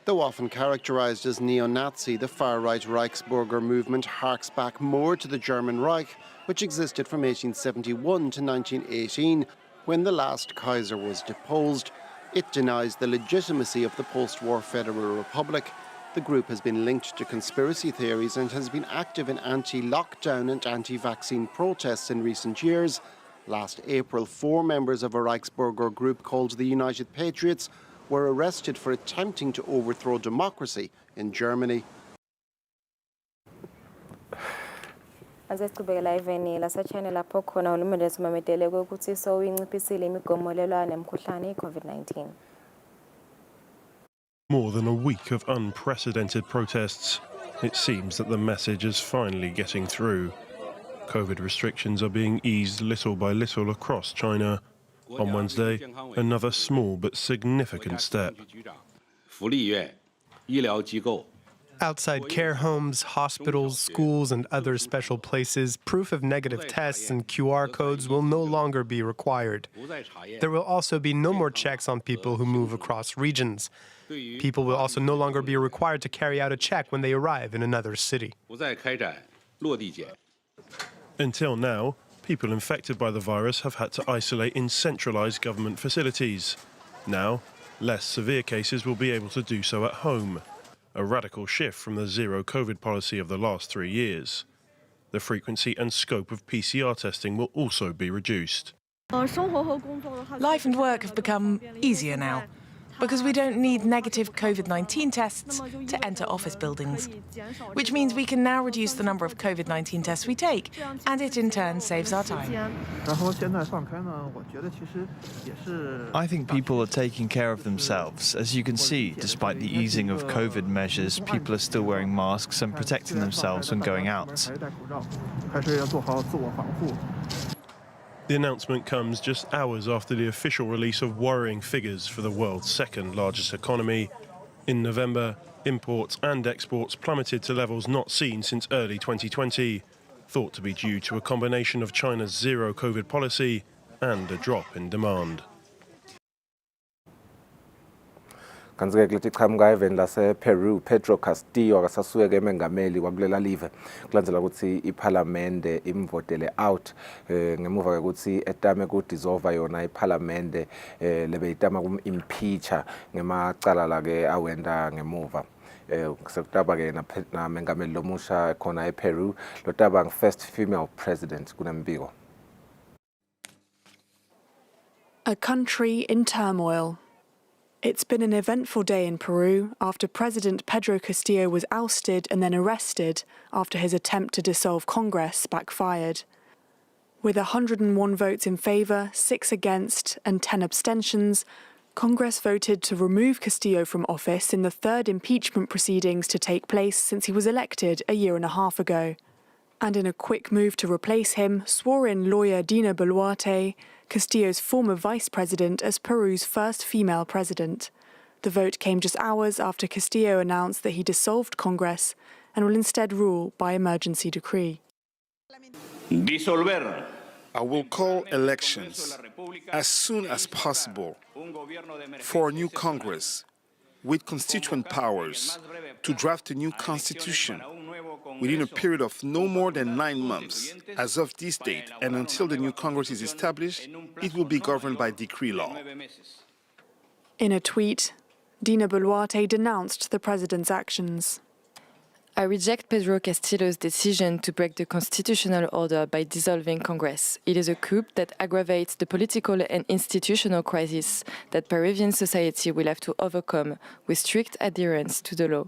Though often characterised as neo-Nazi, the far-right Reichsbürger movement harks back more to the German Reich, which existed from 1871 to 1918, when the last Kaiser was deposed. It denies the legitimacy of the post-war Federal Republic. The group has been linked to conspiracy theories and has been active in anti-lockdown and anti-vaccine protests in recent years. Last April, 4 members of a Reichsbürger group called the United Patriots were arrested for attempting to overthrow democracy in Germany. Asesiqhubekela eveni laseChina lapho khona uhulumende esimametele ukuthi soyinciphisile imigomolelwane nemkhuhlane i-COVID-19. More than a week of unprecedented protests, it seems that the message is finally getting through. COVID restrictions are being eased little by little across China. On Wednesday, another small but significant step. Outside care homes, hospitals, schools, and other special places, proof of negative tests and QR codes will no longer be required. There will also be no more checks on people who move across regions. People will also no longer be required to carry out a check when they arrive in another city. Until now, people infected by the virus have had to isolate in centralised government facilities. Now, less severe cases will be able to do so at home. A radical shift from the zero COVID policy of the last 3 years. The frequency and scope of PCR testing will also be reduced. Life and work have become easier now because we don't need negative COVID-19 tests to enter office buildings, which means we can now reduce the number of COVID-19 tests we take, and it in turn saves our time. I think people are taking care of themselves. As you can see, despite the easing of COVID measures, people are still wearing masks and protecting themselves when going out. The announcement comes just hours after the official release of worrying figures for the world's second largest economy. In November, imports and exports plummeted to levels not seen since early 2020, thought to be due to a combination of China's zero COVID policy and a drop in demand. Kanti-ke kulethi iqhamuka eveni lase-Peru, Pedro Castillo akasasuke emengameli wakulela live kulandzela ukuthi iphalamende imvotele out ngemuva kokuthi etame ku-dissolve yona iphalamende lebeyitama kum-impeacher ngemacala la-ke awenda ngemuva. Sekutaba-ke namengameli lomusha khona ePeru, lotaba first female president kunembiko. A country in turmoil. It's been an eventful day in Peru after President Pedro Castillo was ousted and then arrested after his attempt to dissolve Congress backfired. With 101 votes in favour, 6 against and 10 abstentions, Congress voted to remove Castillo from office in the third impeachment proceedings to take place since he was elected a year and a half ago. And in a quick move to replace him, swore-in lawyer Dina Boluarte, Castillo's former vice president, as Peru's first female president. The vote came just hours after Castillo announced that he dissolved Congress and will instead rule by emergency decree. Disolver. I will call elections as soon as possible for a new Congress with constituent powers to draft a new constitution within a period of no more than 9 months as of this date, and until the new Congress is established, it will be governed by decree law. In a tweet, Dina Boluarte denounced the president's actions. I reject Pedro Castillo's decision to break the constitutional order by dissolving Congress. It is a coup that aggravates the political and institutional crisis that Peruvian society will have to overcome with strict adherence to the law.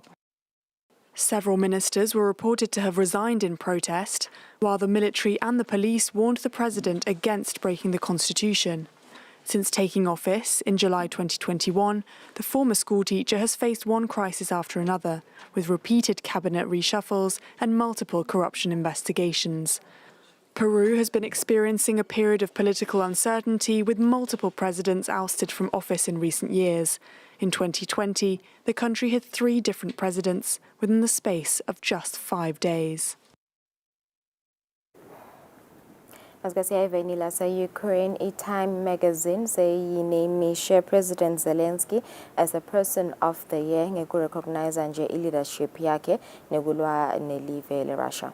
Several ministers were reported to have resigned in protest, while the military and the police warned the president against breaking the constitution. Since taking office in July 2021, the former schoolteacher has faced one crisis after another, with repeated cabinet reshuffles and multiple corruption investigations. Peru has been experiencing a period of political uncertainty with multiple presidents ousted from office in recent years. In 2020, the country had 3 different presidents within the space of just 5 days. Eveni Ukraine, a Time magazine named President Zelensky as a person of the year ngeku recognize nje leadership yake nekulwa nelive le Russia.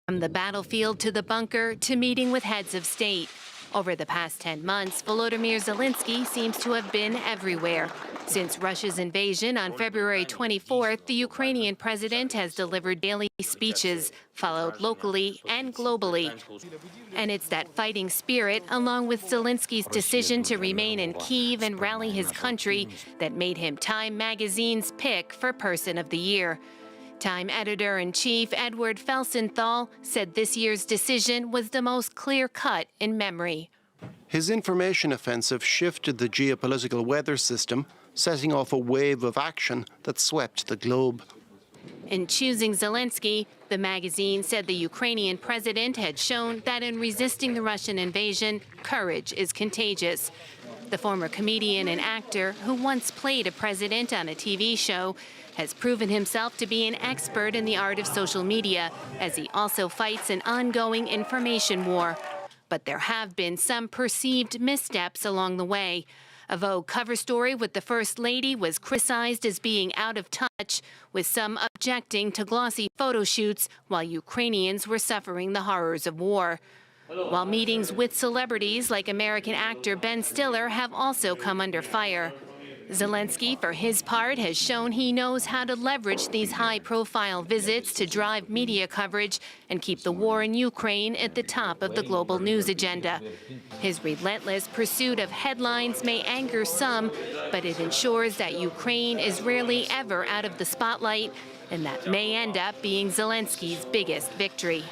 From the battlefield to the bunker to meeting with heads of state. Over the past 10 months, Volodymyr Zelensky seems to have been everywhere. Since Russia's invasion on February 24th, the Ukrainian president has delivered daily speeches, followed locally and globally. And it's that fighting spirit, along with Zelensky's decision to remain in Kyiv and rally his country, that made him Time magazine's pick for Person of the Year. Time editor-in-chief Edward Felsenthal said this year's decision was the most clear-cut in memory. His information offensive shifted the geopolitical weather system, setting off a wave of action that swept the globe. In choosing Zelensky, The magazine said the Ukrainian president had shown that in resisting the Russian invasion, courage is contagious. The former comedian and actor, who once played a president on a TV show, has proven himself to be an expert in the art of social media, as he also fights an ongoing information war. But there have been some perceived missteps along the way. A Vogue cover story with the First Lady was criticized as being out of touch, with some objecting to glossy photo shoots while Ukrainians were suffering the horrors of war. While meetings with celebrities like American actor Ben Stiller have also come under fire. Zelensky, for his part, has shown he knows how to leverage these high-profile visits to drive media coverage and keep the war in Ukraine at the top of the global news agenda. His relentless pursuit of headlines may anger some, but it ensures that Ukraine is rarely ever out of the spotlight, and that may end up being Zelensky's biggest victory.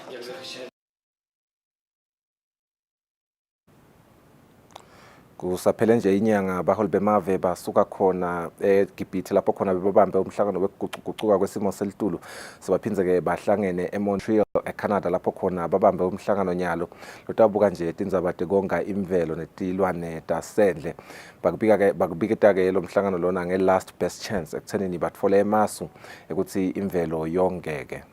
Kusaphele nje inyanga abaholi bemave basuka khona eGibhithe lapho khona bebambe umhlangano wekuguquguquka kwesimo selitulu sebaphindze ke bahlangene eMontreal eCanada lapho khona babambe umhlangano nyalo lotabuka nje tindzaba tekonga imvelo netilwane tasendle bakubiketa ke lo mhlangano lona nge-last best chance ekuthenini batfole emasu ukuthi imvelo yongeke.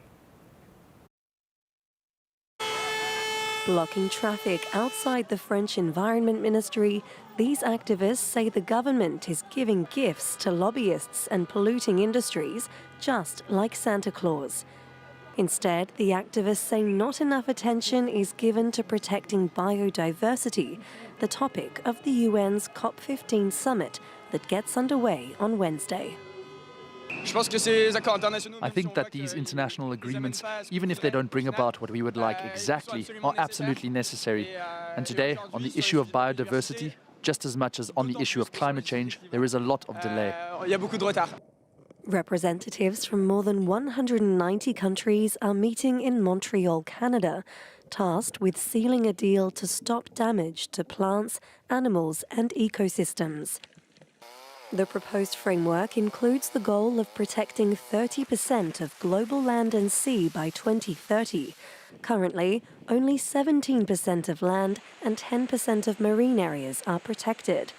Blocking traffic outside the French Environment Ministry, these activists say the government is giving gifts to lobbyists and polluting industries, just like Santa Claus. Instead, the activists say not enough attention is given to protecting biodiversity, the topic of the UN's COP15 summit that gets underway on Wednesday. I think that these international agreements, even if they don't bring about what we would like exactly, are absolutely necessary. And today, on the issue of biodiversity, just as much as on the issue of climate change, there is a lot of delay. Representatives from more than 190 countries are meeting in Montreal, Canada, tasked with sealing a deal to stop damage to plants, animals, and ecosystems. The proposed framework includes the goal of protecting 30% of global land and sea by 2030. Currently, only 17% of land and 10% of marine areas are protected.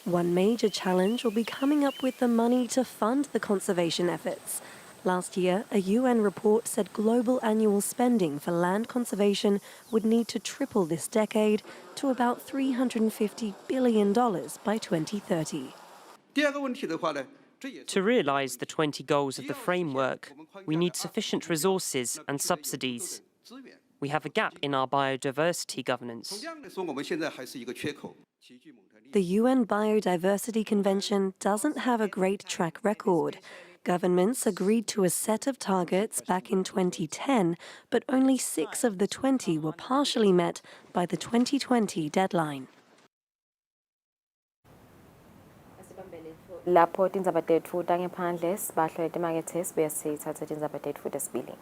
One major challenge will be coming up with the money to fund the conservation efforts. Last year, a UN report said global annual spending for land conservation would need to triple this decade to about $350 billion by 2030. To realise the 20 goals of the framework, we need sufficient resources and subsidies. We have a gap in our biodiversity governance. The UN Biodiversity Convention doesn't have a great track record. Governments agreed to a set of targets back in 2010, but only 6 of the 20 were partially met by the 2020 deadline. Lapho tindzaba tetfu tangephandle sibahlole temakethe sibuye sithathe tindzaba tetfu tesibili.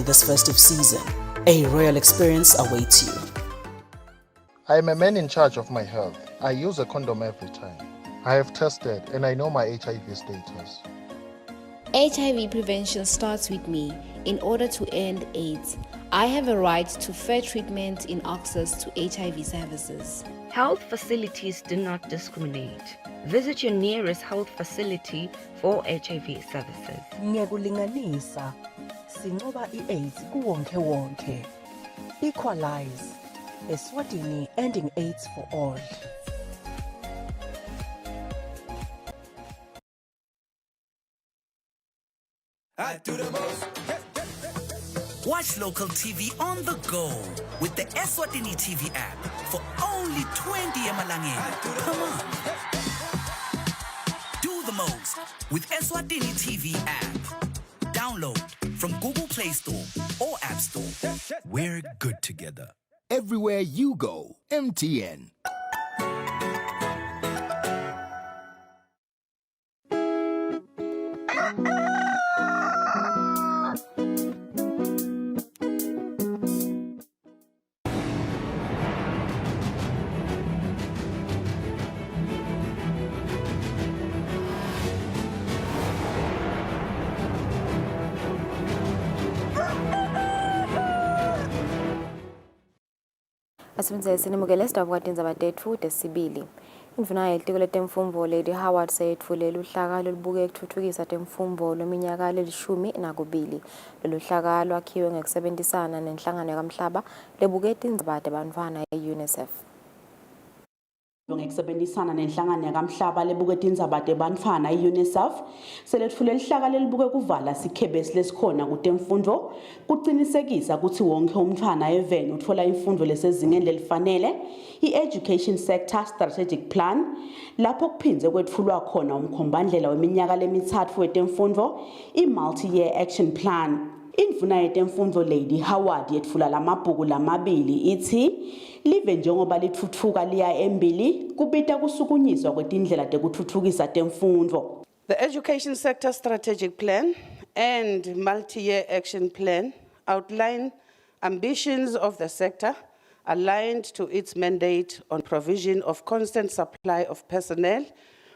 This festive season, a royal experience awaits you. I am a man in charge of my health. I use a condom every time. I have tested and I know my HIV status. HIV prevention starts with me. In order to end AIDS, I have a right to fair treatment in access to HIV services. Health facilities do not discriminate. Visit your nearest health facility for HIV services. Ngiyakulinganisa. Sinqoba i-AIDS kuwonke wonke. Equalize. Eswatini, ending AIDS for all. I do the most. Watch local TV on the go with the Eswatini TV app for only 20 emalangeni per month. Do the most with Eswatini TV app. Download from Google Play Store or App Store. We're good together. Everywhere you go, MTN. Asifundise sinimukele sidaba kwatindzaba tetfu tesibili. Indvuna yelitiko letemfundvo Lady Howard seyetfulela uhlaka lolubuke ekutfutfukisa temfundvo lweminyaka lelishumi-nakubili. Lolu hlaka lwakhiwe ngekusebenzisana nenhlangano yakamhlaba lebuke tindzaba tebantfwana ye-UNICEF. Ngekusebenzisana nenhlangano yakamhlaba lebuke tindzaba tebantfwana i-UNICEF seletfule lihlaka lelibuke kuvala sikhebesi lesikhona kutemfundvo kucinisekisa ukuthi wonke umntfwana eveni utfola imfundo lesezingeni lelifanele i-Education Sector Strategic Plan lapho kuphindze kwetfulwa khona umkhombandlela weminyaka lemithatfu wetemfundvo i-Multi-Year Action Plan. Indvuna yetemfundvo Lady Howard yetfula lamabhuku lamabili ithi live njengoba litfutfuka liya embili kubita kusukunyiswa kwetindlela tekutfutfukisa temfundvo. The Education Sector Strategic Plan and Multi-Year Action Plan outline ambitions of the sector aligned to its mandate on provision of constant supply of personnel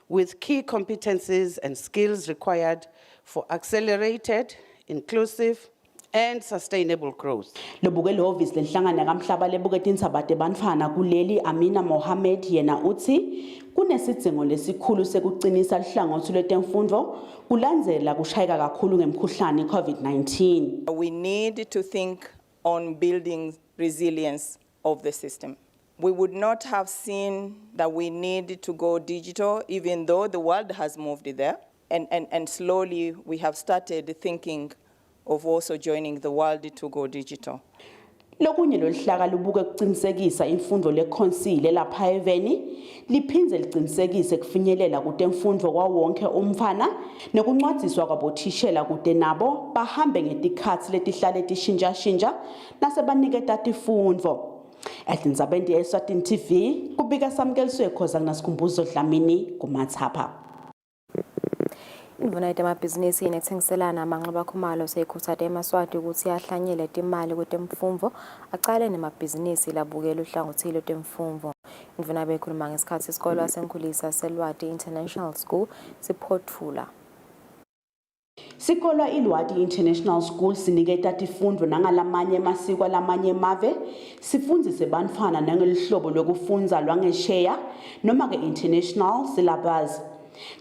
with key competencies and skills required for accelerated, inclusive and sustainable growth. Lobuke lehovisi lenhlangano yakamhlaba lebuke tindzaba tebantfwana kuleli Amina Mohammed yena uthi kunesidzingo lesikhulu sekucinisa lihlangothi lwetemfundvo kulandzela kushayeka kakhulu ngemkhuhlane COVID-19. We need to think on building resilience of the system. We would not have seen that we need to go digital even though the world has moved there. And slowly we have started thinking of also joining the world to go digital. Lokunye lolihlaka lubuke kucinisekisa imfundo lekhonsile lapha eveni liphindze licinisekise kufinyelela kutemfundvo kwawonke umfana nekuncwadziswa kwabothishela kude nabo bahambe ngetikhatsi letihlale tishintsha nasebaniketa tifundvo. Etindzabeni ye-Eswatini TV kubika Samkeliswe Khoza kunasikhumbuzo Dlamini kuMathapha. Indvuna yetemabhizinisi inetsengiselana amanxeba khumalo seyikhuthaze eMaswati ukuthi ahlanyele timali kwetemfundvo acale nemabhizinisi labukela uhlangothi lwetemfundvo. Indvuna bekhuluma ngesikhathi isikole sasenkhulisa seLwati International School siphothula. Sikolwa iLwati International School siniketa tifundvo nangalamanye emasiko alamanye emave sifundzise bantfwana nangelihlobo lokufundza lwangesheya noma ke international syllabus.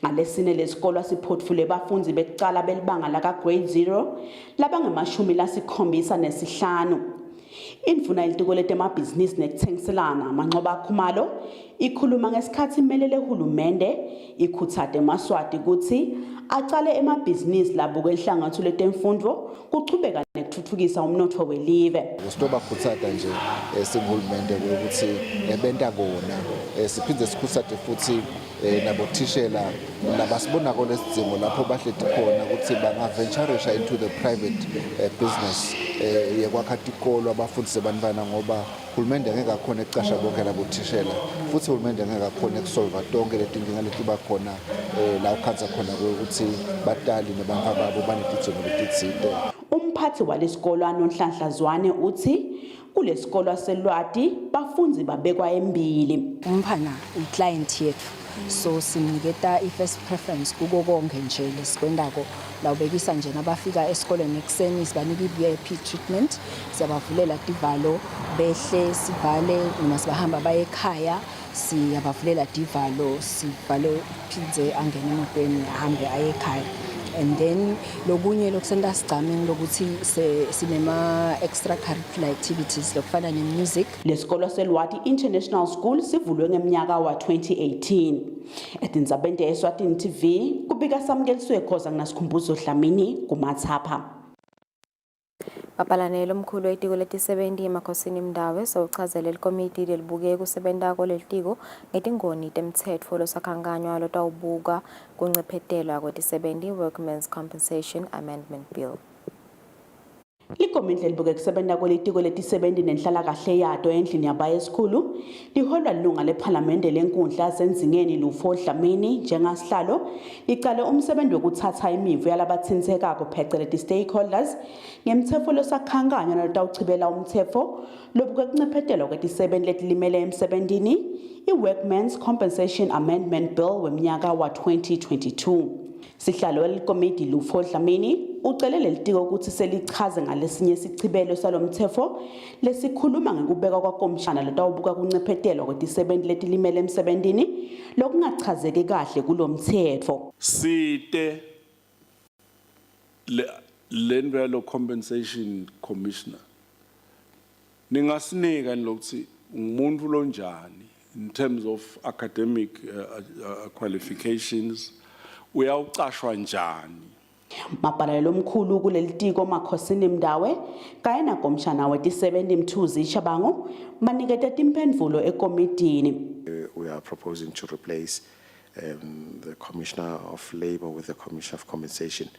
Ngalesine lesikolwa siphothule bafundzi bekucala belibanga laka grade 0 labangu75. Indvuna yelitiko letemabhizinisi nekutsengiselana amanxeba khumalo ikhuluma ngesikhathi imelele hulumende ikhuthaze eMaswati ukuthi acale emabhizinisi labuke ihlangothi lwetemfundvo kuchubeka nekutfutfukisa umnotfo welive. Sinobakhuthaza nje singulumende ukuthi benta kona siphindze sikhuthaze futhi nabothishela labasibonako lesidzingo lapho bahleti khona ukuthi bangaventurisha into the private business yekwakha tikolo abafundise bantwana ngoba hulumende ngeke akhona ekucasha bonke labothishela futhi hulumende ngeke akhona ekusolva tonke letinkinga letiba khona la ukhanza khona ukuthi batali nabantwana babo banetidzingo letitsite. Umphathi walesikolo Nonhlanhla Zwane uthi kulesikolwa seLwati bafundzi babekwa embili. Umphana iclient yethu so siniketa i-first preference kuko konke nje lesikwendako lawubekisa nje nabafika esikoleni ekuseni sibanika i-VIP treatment siyabavulela divalo behle sivale noma sibahamba baye ekhaya siyabavulela divalo sivale phindze angene emotweni ahambe aye ekhaya. And then lokunye lokusenta sigcame lokuthi sinema extracurricular activities lokufana nemusic. Lesikolo seLwati International School sivulwe ngeminyaka wa 2018. Etindzabeni ye-Eswatini TV kubika Samkeliswe Khoza kunasikhumbuzo Dlamini kuMathapha. Bapalanele omkhulu wetiko letisebenti emakhosini Mdawe sewuchazele likomiti lelibuke kusebenta kolelitiko ngetingoni temtsetfo losakhankanywa lotawubuka kuncephetelwa kwetisebenti Workmen's Compensation Amendment Bill. Likomiti lelibuke kusebenza kwelitiko letisebenzi nenhlalakahle yato endlini yabaye esikhulu liholwa lilunga lephalamende lenkundla senzingeni Lufo Dlamini njengasihlalo licale umsebenzi wokuthatha imivu yalabathintekako phecelezi stakeholders ngemthetho losakhankanya nalotawuchibela umthetho lobuke kuncephethelwa kwetisebenzi letilimele emsebentini i-Workmen's Compensation Amendment Bill weminyaka wa 2022. Sihlalo welikomiti Lufo Dlamini ucelele litiko ukuthi selichaze ngalesinye isichibelo salomthetho lesikhuluma ngekubeka kwakomishana lotawubuka kuncephethelwa kwetisebenzi letilimele emsebentini lokungachazeki kahle kulomthetho. Site le compensation commissioner ningasinika lokuthi umuntu lonjani in terms of academic qualifications uyawucashwa njani. Mabhalelo omkhulu kulelitiko Kusile Mdawe kanye nakomishana wetisebenzi Mthuzi Shabangu banikete timphendvulo ekomitini. We are proposing to replace the Commissioner of Labour with the Commissioner of Compensation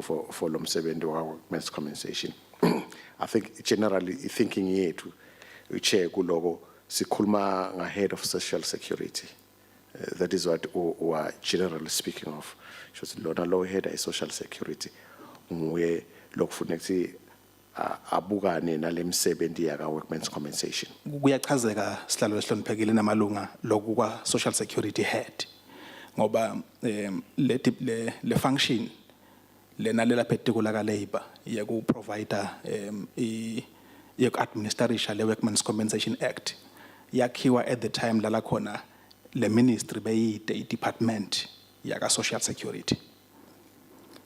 for lomsebenzi wa Workmen's Compensation. I think generally thinking yethu uchair kuloko sikhuluma ngahead of social security. That is what we are generally speaking of. Just lona low head is social security. We look for next abukane nalemsebenzi yaka Workmen's Compensation. Kuyachazeka sihlalo esihloniphekile namalunga lokwa social security head ngoba le function lena lela particular ka labor yaku provider yaku administration le Workmen's Compensation Act yakhiwa at the time lala khona le ministry beyide department yaka social security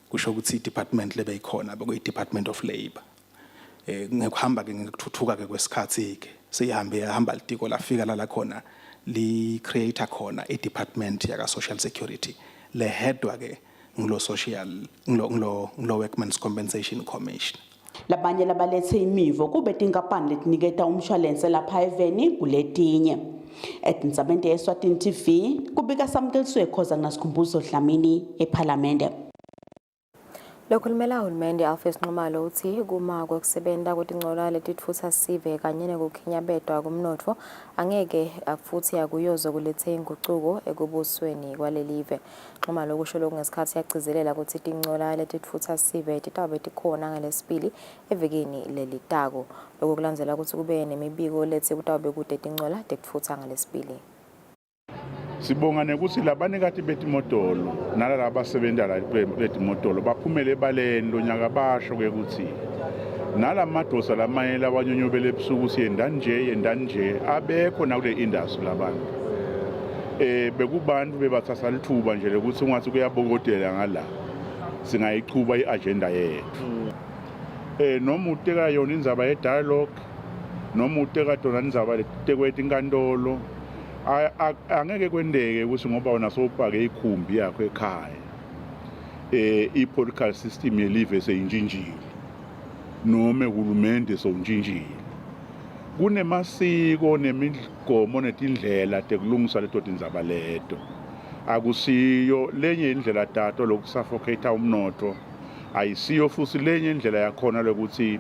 kusho ukuthi department lebe ikhona bekuyi Department of Labor ngekuhamba ke ngikuthuthuka ke kwesikhathi ke seyihamba litiko lafika la khona li create khona i department yaka social security le headwa ke nglo social nglo Workmen's Compensation Commission. Labanye labalethe imivo kube tinkampani letiniketa umshwalense lapha eveni kuletinye. Etindzabeni Eswatini TV kubika samkeliswe khoza nasikhumbuzo Dlamini eParliament. Lokhulumela uhulumende Alfred Nxumalo uthi kuma kokusebenza kwetingcola letitfutsa sive kanye nekukhinyabetwa kumnotfo angeke futhi akuyozo kulethe inguquko ekubusweni kwalelive. Nxumalo kusho lokhu ngesikhathi yagcizelela ukuthi tingcola letitfutsa sive titawube tikhona ngalesibili evekini lelitako. Lokho kulandzela ukuthi kube nemibiko lethi kutawube kude tingcola tekutfutsa ngalesibili. Sibonga nekuthi labanikati betimotolo nalaba abasebenza la betimotolo baphumele ebaleni lonyaka basho ke ukuthi nalamadosa lamayela abanyonyobele ebusuku siyenda nje abekho na kule industry labantu bekubantu bebathasa lithuba nje ukuthi ungathi kuyabokotela ngala singayichuba iagenda yethu noma uteka yona indzaba ye dialogue noma uteka dona indzaba letekwetha inkantolo angeke kwendeke ukuthi ngoba wona sowupake ikhumbi yakho ekhaya i-political system yelive seyinjinjile noma uhulumende sowunjinjile kunemasiko nemigomo netindlela tekulungisa leto tindzaba leto akusiyo lenye indlela tato lokusuffocate umnotho ayisiyo futhi lenye indlela yakhona lokuthi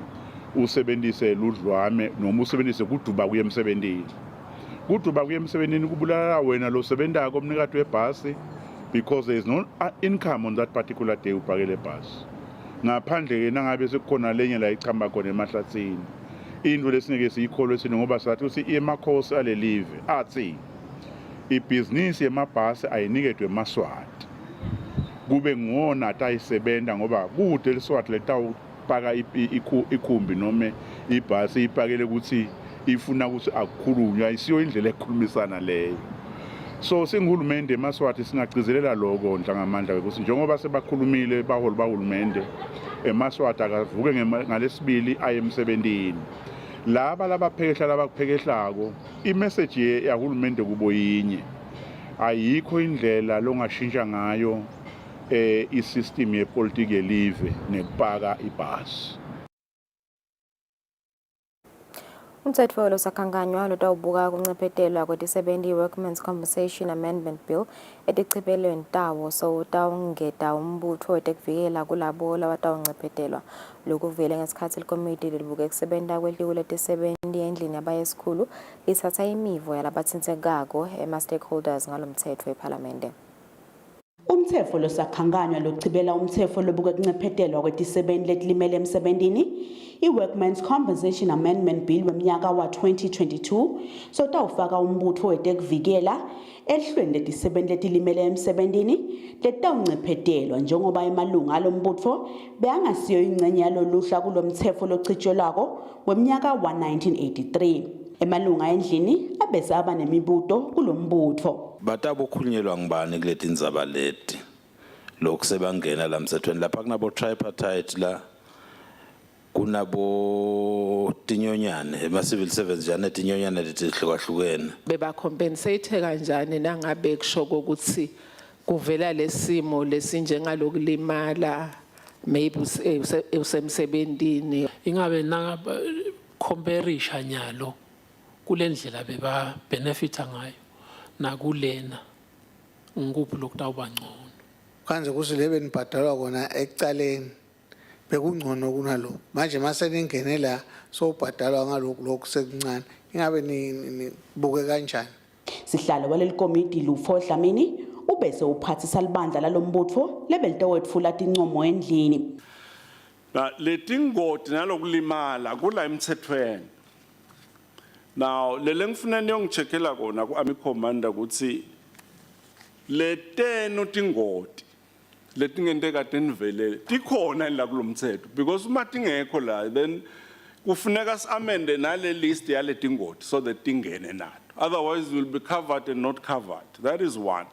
usebenzise ludlwame noma usebenzise kuduba kuye emsebentini kuduba kuye emsebentini kubulala wena lo sebenzako umnikati webhasi because there is no income on that particular day ubhakele bhasi ngaphandle ke nangabe sekukhona lenye la ichamba khona emahlathini into lesingeke siyikholwe sini ngoba sathi uthi emakhosi alelive athi ibhizinisi yemabhasi ayiniketwe eMaswati kube ngona atayisebenza ngoba kude leSwati letawupaka ikhumbi noma ibhasi ipakele ukuthi ifuna ukuthi akukhulunywa ayisiyo indlela ekhulumisana leyo so singihulumende eMaswati singagcizelela lokho njengamandla ukuthi njengoba sebakhulumile baholi bahulumende eMaswati akavuke ngalesibili aye emsebentini laba labaphekehlako imessage yahulumende kubo yinye ayikho indlela longashintsha ngayo isystem yepolitiki yelive nekupaka ibhasi. Umthetho losakhankanywa lotawubuka kuncephetelwa kweti-70 Workmen's Compensation Amendment Bill etichibelweni tawo sowutawungeta umbutfo wetekuvikela kulabo labatawunciphetelwa. Lokhu kuvele ngesikhatsi likomiti lelibuke kusebenta kwetiko letisebenti endlini yabayesikhulu lithatha imivo yalabatsintsekako ema-stakeholders ngalomtsetfo ePhalamende. Umthetho losakhankanywa lochibela umthetho lobuke kuncephetelwa kwetisebenti letilimele emsebentini i-Workmen's Compensation Amendment Bill wemnyaka wa 2022 sotawufaka umbutfo wetekuvikela ehlweni letisebenti letilimele emsebentini letawunciphetelwa njengoba emalunga alombutfo beangasiyo ingcenye yaloluhla kulomtsetfo lochitjolwako wemnyaka wa 1983. Emalunga endlini abese aba nemibuto kulombutfo. Batabokhulunyelwa ngibani kuleti ndzaba leti lokhu sebangena lamthethweni lapha kunabo tripartite la kunabo tinyonyane ema-civil servants jane tinyonyane leti hlukahlukene bebacompensate kanjani nangabe kusho ukuthi kuvela lesimo lesinjengalokulimala maybe usemsebentini ingabe nangaba comparisha nyalo kulendlela beba benefita ngayo nakulena ngikuphi lokutawuba ngcono kanje kusile benibhadalwa kona ekucaleni bekungcono kunalo manje mase ningene la sobhadalwa ngalokhu sekuncane ingabe nibuke kanjani. Sihlalo waleli komiti Lufo Dlamini ubese uphathisa libandla lalombutfo lebelitawetfula tincomo endlini. Na letingoti nalokulimala kula emthethweni. Now lelengifuna niyongicheckela kona ku-Army Commander ukuthi letenu tingoti letingente kade nivelele tikhona la kulomthetho because uma tingekho la then kufuneka si-amende nale list yale tingoti so that tingene nato, otherwise will be covered and not covered. That is one.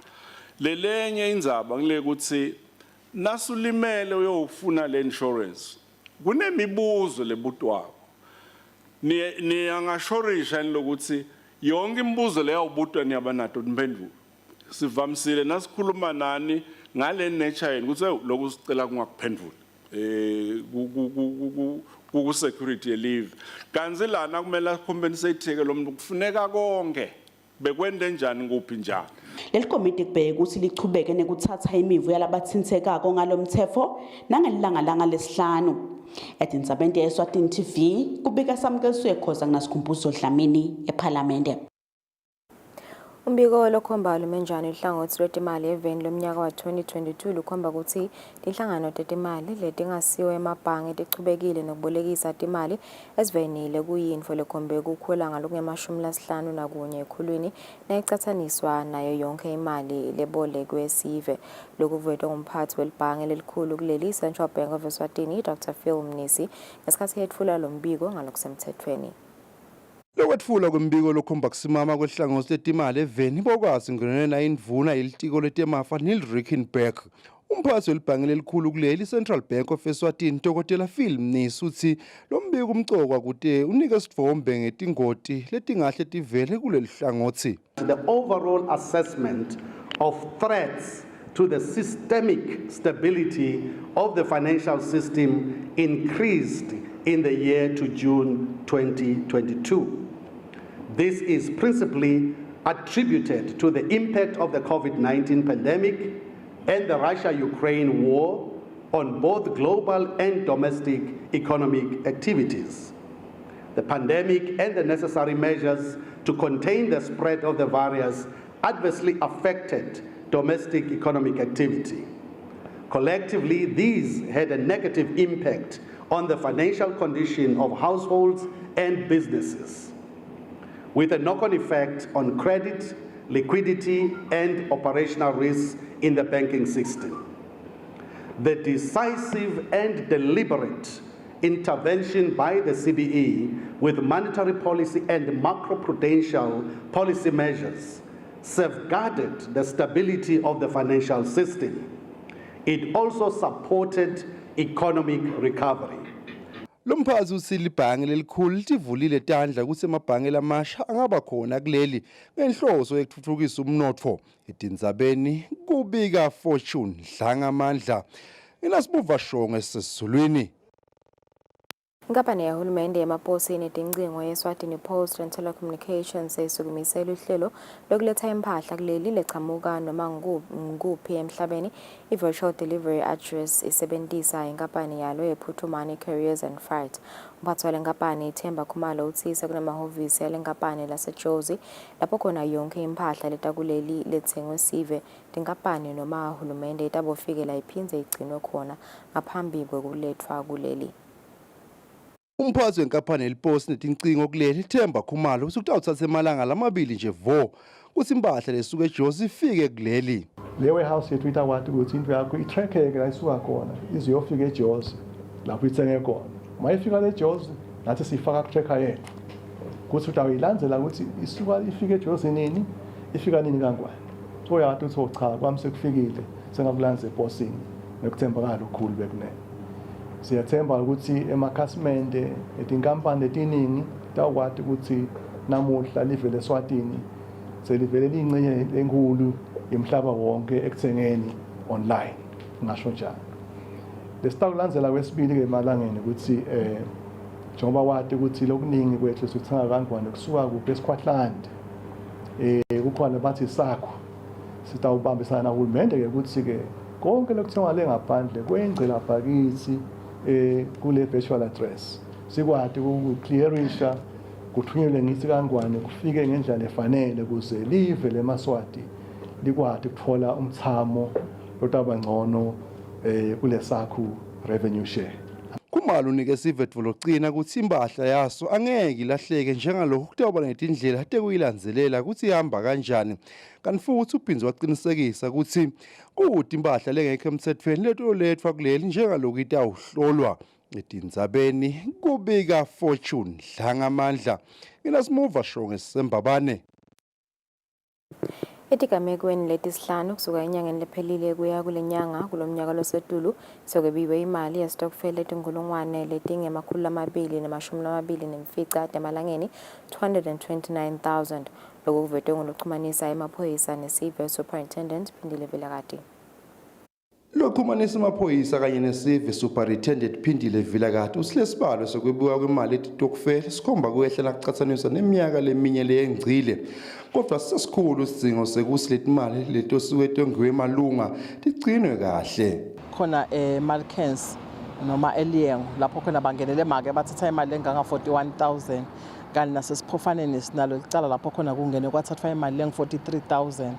Lelenye indzaba ngile ukuthi nasulimele uyofuna le insurance kunemibuzo lebutwako ni angashorisha lokuthi yonke imibuzo leyo ubutwa niyabanato impendulo. Sivamsile nasikhuluma nani ngale nature yini ukuthi lokhu sicela kungakuphendula ku security leave kanzi lana kumele compensate ke lo muntu kufuneka konke bekwende njani kuphi njani. Leli komiti kubheka ukuthi lichubeke nekuthatha imivo yalabathintekako ngalomthetho nangelilanga lesihlanu. Etindzabeni Eswatini TV kubika Samkeliswe Khoza kunasikhumbuzo Dlamini ePhalamende. Umbiko lokhomba lumenjani ihlangothi lwetimali eveni lomnyaka wa 2022 lukhomba ukuthi inhlangano tetimali letingasiwe emabhange etichubekile nokubolekisa timali esivenile kuyinfo lekhombe ukukhula ngalo-51 ekhulwini nayicathaniswa nayo yonke imali lebolekwe sive. Lokuvotwa ngumphathi welibhange lelikhulu kuleli Central Bank of Eswatini Dr. Phil Mnisi ngesikhathi yethula lo mbiko ngalokusemthethweni. Lokwetfula kwembiko lokhomba kusimama kwehlangothi letimali eveni bokwazi ngenena indvuna yelitiko letemafa Neil Rickenberg. Umphathi welibhange lelikhulu kuleli Central Bank of Eswatini Dr. Phil Mnisi uthi lo mbiko umcokwa kute unike sitfombe ngetingoti letingahle tivele kuleli hlangothi. The overall assessment of threats to the systemic stability of the financial system increased in the year to June 2022. This is principally attributed to the impact of the COVID-19 pandemic and the Russia-Ukraine war on both global and domestic economic activities. The pandemic and the necessary measures to contain the spread of the virus adversely affected domestic economic activity. Collectively, these had a negative impact on the financial condition of households and businesses, with a knock-on effect on credit, liquidity, and operational risks in the banking system. The decisive and deliberate intervention by the CBE with monetary policy and macroprudential policy measures safeguarded the stability of the financial system. It also supported economic recovery. Lomphathi usilibhange lelikhulu litivulile tandla kutsi emabhange lamasha angaba khona kuleli ngenhloso yekutfutfukisa umnotfo. Etindzabeni kubika Fortune Dlangamandla. Inasibuvashonge sesizulwini. Inkampani yahulumende yemaposi netincingo ye-Eswatini Post and Telecommunications seyisukumisela uhlelo lokuletha impahla kuleli lechamuka noma ngukuphi emhlabeni. I-virtual delivery address isebenzisa inkampani yalo yePhuthumani Couriers and Freight. Umphathi wale nkampani Themba Khumalo uthi sekunamahhovisi yale nkampani laseJozi lapho khona yonke impahla letakuleli lethengwe sive tinkampani noma uhulumende itabofikela iphindze igcinwe khona ngaphambi kwekulethwa kuleli. Umphathi wenkampani yeliposi netincingo kuleli Themba Khumalo usukutawuthatha emalanga lamabili nje vo kuthi impahla lesuka eJozi ifike kuleli. Le warehouse yethu itakwati ukuthi into yakho itrackeke la isuka khona ize yofika eJozi lapho ithenge khona. Mayifika le Jozi nathi sifaka ku-tracker yethu kuthi utayilandzela ukuthi isuka ifike eJozi nini ifika nini kangwane. So uyathi uthi cha kwami sekufikile sengakulandza eposini nekuthembakala okukhulu bekunene. Siyathemba ukuthi emakhasimende etinkampani letiningi takwati ukuthi namuhla livele eSwatini selivele liyingxenye enkulu emhlaba wonke ekuthengeni online ngisho njalo. Lesitakulandzela kwesibili ke emalangeni ukuthi njengoba wathi ukuthi lokuningi kwethu sithenga kangwane kusuka kuphi eScotland kukhona bathi sakho sitawubambisana nohulumende ke ukuthi ke konke lokuthengwa le ngaphandle kwengcela bhakithi kule virtual address sikwati ukuclearisha kuthunyelwe ngithi kangwane kufike ngendlela efanele kuze live leMaswati likwati ukuthola umthamo lotaba kulesakhu revenue share. Khumalo unikeza ivetvu logcina ukuthi impahla yaso angeke ilahleke njengalokho kutawuba netindlela tekuyilandzelela ukuthi ihamba kanjani. Kanti futhi uphindze waqinisekisa ukuthi kuthi impahla lengekho emthethweni letolethwa kuleli njengalokho itawuhlolwa etindzabeni. Kubika Fortune Dlangamandla inasimuva show ngesembabane. Etigamekweni letisihlanu kusuka enyangeni lephelile kuya kulenyanga kulomnyaka losetulu sokwebiwe imali yestokfela etinkulungwane letinge-227 emalangeni 229,000 lokho kuvetwe ngolokuxhumanisa emaphoyisa nesive superintendent Phindile Vilakati. Lokuxhumanisa amaphoyisa kanye nesive superintendent Phindile Vilakati usilesibalo sokwebiwa kwemali etitokfela sikhomba kwehla nakucathaniswa neminyaka leminye leyengcile. Kodwa sesikhulu isidingo sekusi letimali letosuke tengiwe malunga tigcinwe kahle. Khona Malkens noma Eliyengo lapho khona bangenele make bathatha imali enganga 41,000 kanti nasesiphofaneni sinalo licala lapho khona kungene kwathathwa imali engu 43,000.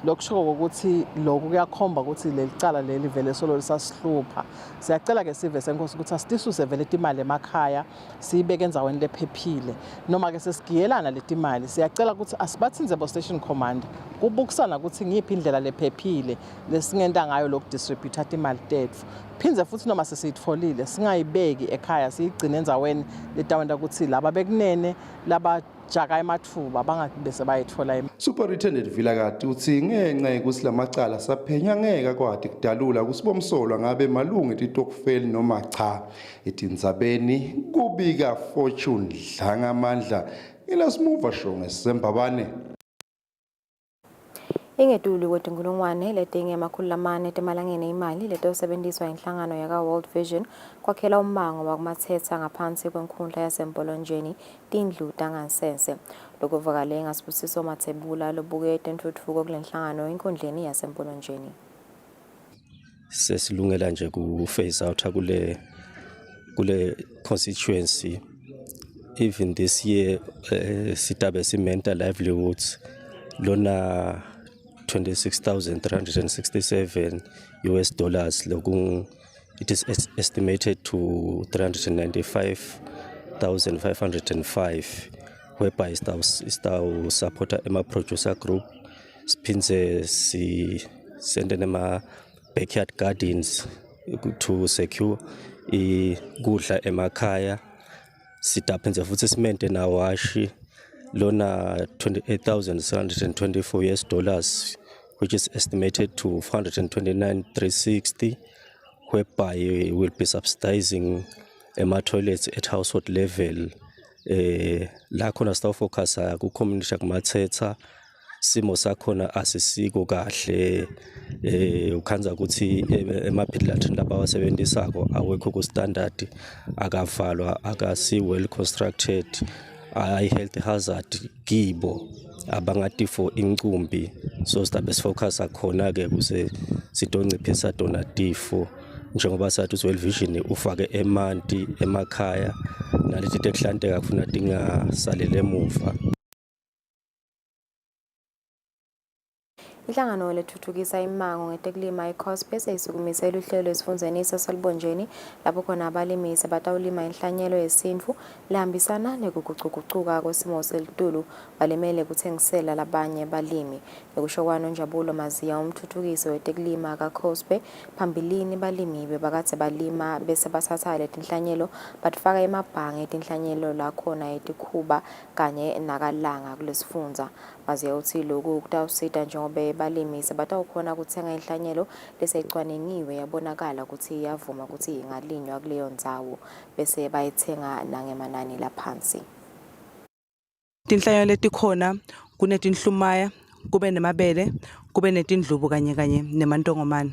Lokusho ukuthi lokhu kuyakhomba ukuthi leli cala leli vele solo lisasihlupha. Siyacela ke sive senkosi ukuthi asitisuse vele imali emakhaya siyibeke enzaweni lephephile noma ke sesigiyelana leti imali siyacela ukuthi asibathinze bo station commander kubukisana ukuthi ngiphi indlela lephephile lesingenda ngayo lokudistributa imali tethu. Phindze futhi noma sesitfolile singayibeki ekhaya siyigcine enzaweni letawenda ukuthi laba bekunene laba jaka emathuba bangabese bayithola imali. Superintendent Vilakati uthi ngenxa yokuthi lamacala saphenya ngeke kwadi kudalula kusibomsolwa ngabe malunga etitokfeli noma cha etindzabeni. Kubika Fortune Dlangamandla inasimuva show ngesembabane. Ingetuli kwetinkulungwane letinge-400 emalangeni imali letosebenziswa inhlangano yaka World Vision kwakhela ummango wakumathetha ngaphansi kwenkhundla yasempolonjeni tindlu tangasese. Lokuvakale ngasibusiso Mathebula lobuke tentuthuko kule nhlangano enkundleni yasempolonjeni. Sesilungela nje ku phase out kule constituency. Even this year sitabe mental livelihoods lona 26,367 US dollars. It is estimated to 395,505, whereby is our supporter Emma producer group. Spinze si send them backyard gardens to secure igudla emakhaya. Sitaphenze futhi simente nawashi lona 28,724 US dollars, which is estimated to 429,360, whereby we will be subsidizing toilets at household level. La khona sita focus ku community kumathetha simo sakhona asisiko kahle ukhanza ukuthi emaphedilatrine lapha awasebenzisako awekho ku standard akavalwa akasi well constructed I health hazard kibo abangati for incumbi so sidabe sifocus akhona ke kuse sidonciphisa donatifo njengoba sathi well vision ufake emanti emakhaya nalethi tekuhlanteka kufuna tingasalele emuva. Inhlangano lethuthukisa imango ngetekulima iCOSPE seyisukumisela uhlelo lwesifundazweni sasalibonjeni lapho khona abalimisi batawulima inhlanyelo yesintu lehambisana nekugucugucuka kwesimo selitulu balimele kuthengisela labanye balimi. Ngekusho kwaNonjabulo Maziya umthuthukisi wetekulima kaCOSPE phambilini balimi bebakade balima bese basatha letinhlanyelo batfaka emabhange etinhlanyelo lakhona etikhuba kanye nakalanga kulesifundza. Maziya uthi lokhu kutawusita njengoba balimi sebatawukhona ukuthenga inhlanyelo leseyicwaningiwe yabonakala ukuthi iyavuma ukuthi ingalinywa kuleyo ndzawo bese bayithenga nangemanani laphansi. Tinhlanyelo letikhona kunetinhlumaya kube nemabele kube netindlubu kanye nemantongomane.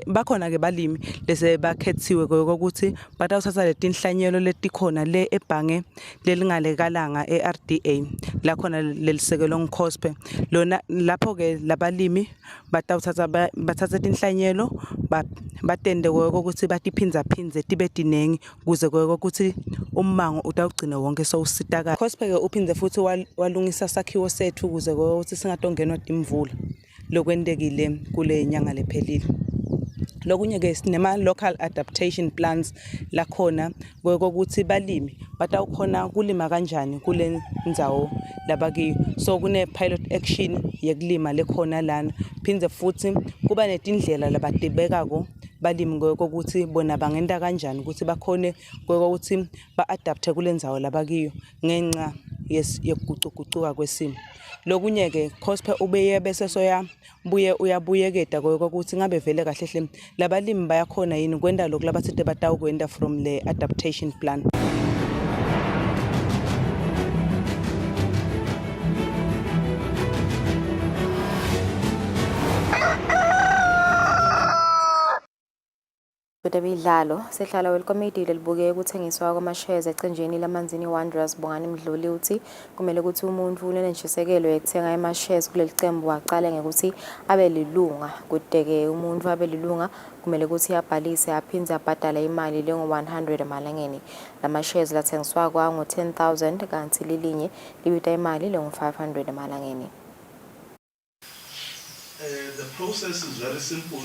Bakhona ke balimi lese bakhethiwe ukuthi batawuthatha letinhlanyelo letikhona le ebhange lelingalekalanga eRDA la khona lelisekelo ngeCOSPE lona lapho ke labalimi bathatha tinhlanyelo batende ukuthi batiphindze tibe tinengi kuze ukuthi ummango utawugcina wonke sowusitakala. COSPE ke uphindze futhi walungisa sakhiwo sethu kuze ukuthi singatongenwa timvula lokwentekile kule nyanga lephelile. Lokunye ke sinema local adaptation plans lakhona ukuthi balimi batawukhona kulima kanjani kule ndzawo labakiyo. So kune pilot action yekulima lekhona lana phindze futhi kuba netindlela labatibekako balimi ukuthi bona bangenta kanjani ukuthi bakhone ukuthi ba-adapte kule ndzawo labakiyo ngenxa yekugucugucuka kwesimo. Lokunye ke COSPE ubeye bese uyabuyeketa ukuthi ngabe vele kahle hle labalimi bayakhona yini kwenda lokho labathi batawukwenda from le adaptation plan. Kudemidlalo sehlala welcommittee lelibuke ukuthengiswa kwamashares ecenjeni lamanzini Wanderers Bongani Mdluli uthi kumele ukuthi umuntu unentshisekelo yokuthenga amashares kuleli cembu aqale ngekuthi abe lilunga kudeke umuntu abe lilunga kumele ukuthi abhalise aphindze abhadale imali lengo-100 emalangeni. Lamashares lathengiswa kwangu 10,000 kanti lilinye libita imali lengo-500 emalangeni. The process is very simple.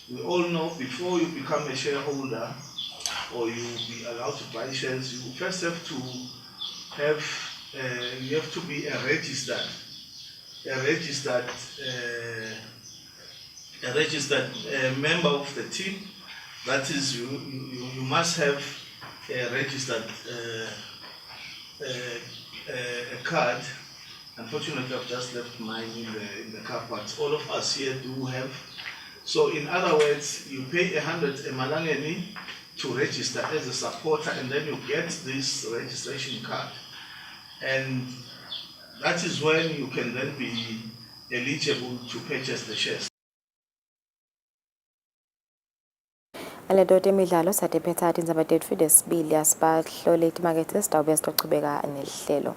We all know before you become a shareholder or you be allowed to buy shares, you first have to be a registered member of the team. That is, you must have a registered a card. Unfortunately, I've just left mine in the car park. All of us here do have. So in other words, you pay 100 emalangeni to register as a supporter, and then you get this registration card. And that is when you can then be eligible to purchase the shares. Aledote imidlalo sathe phethathi indzaba tethu desibili asibahlole imakethe sitawube sichubeka nehlelo.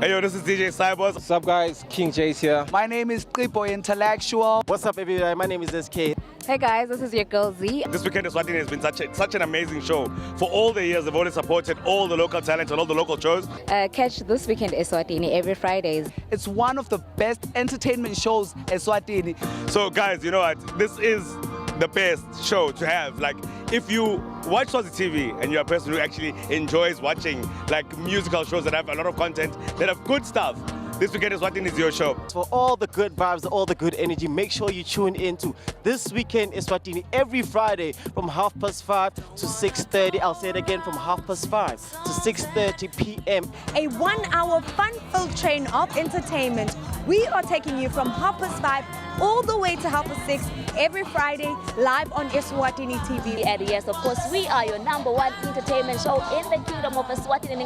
Hey yo, this is DJ Cybers. What's up guys, King Jace here. My name is Kripo Intellectual. What's up everybody, my name is SK. Hey guys, this is your girl Z. This weekend Eswatini has been such an amazing show. For all the years, they've always supported all the local talent and all the local shows. Catch This Weekend Eswatini every Fridays. It's one of the best entertainment shows Eswatini. So guys, you know what? This is the best show to have. Like, if you watch Swazi TV and you're a person who actually enjoys watching like musical shows that have a lot of content, that have good stuff, This Weekend Eswatini is your show. For all the good vibes, all the good energy, make sure you tune in to This Weekend Eswatini every Friday from 5:30 to 6:30. I'll say it again, from 5:30 to 6:30 p.m. A 1-hour fun-filled train of entertainment. We are taking you from 5:30 all the way to 6:30 every Friday, live on Eswatini TV. And yes, of course, we are your #1 entertainment show in the kingdom of Eswatini.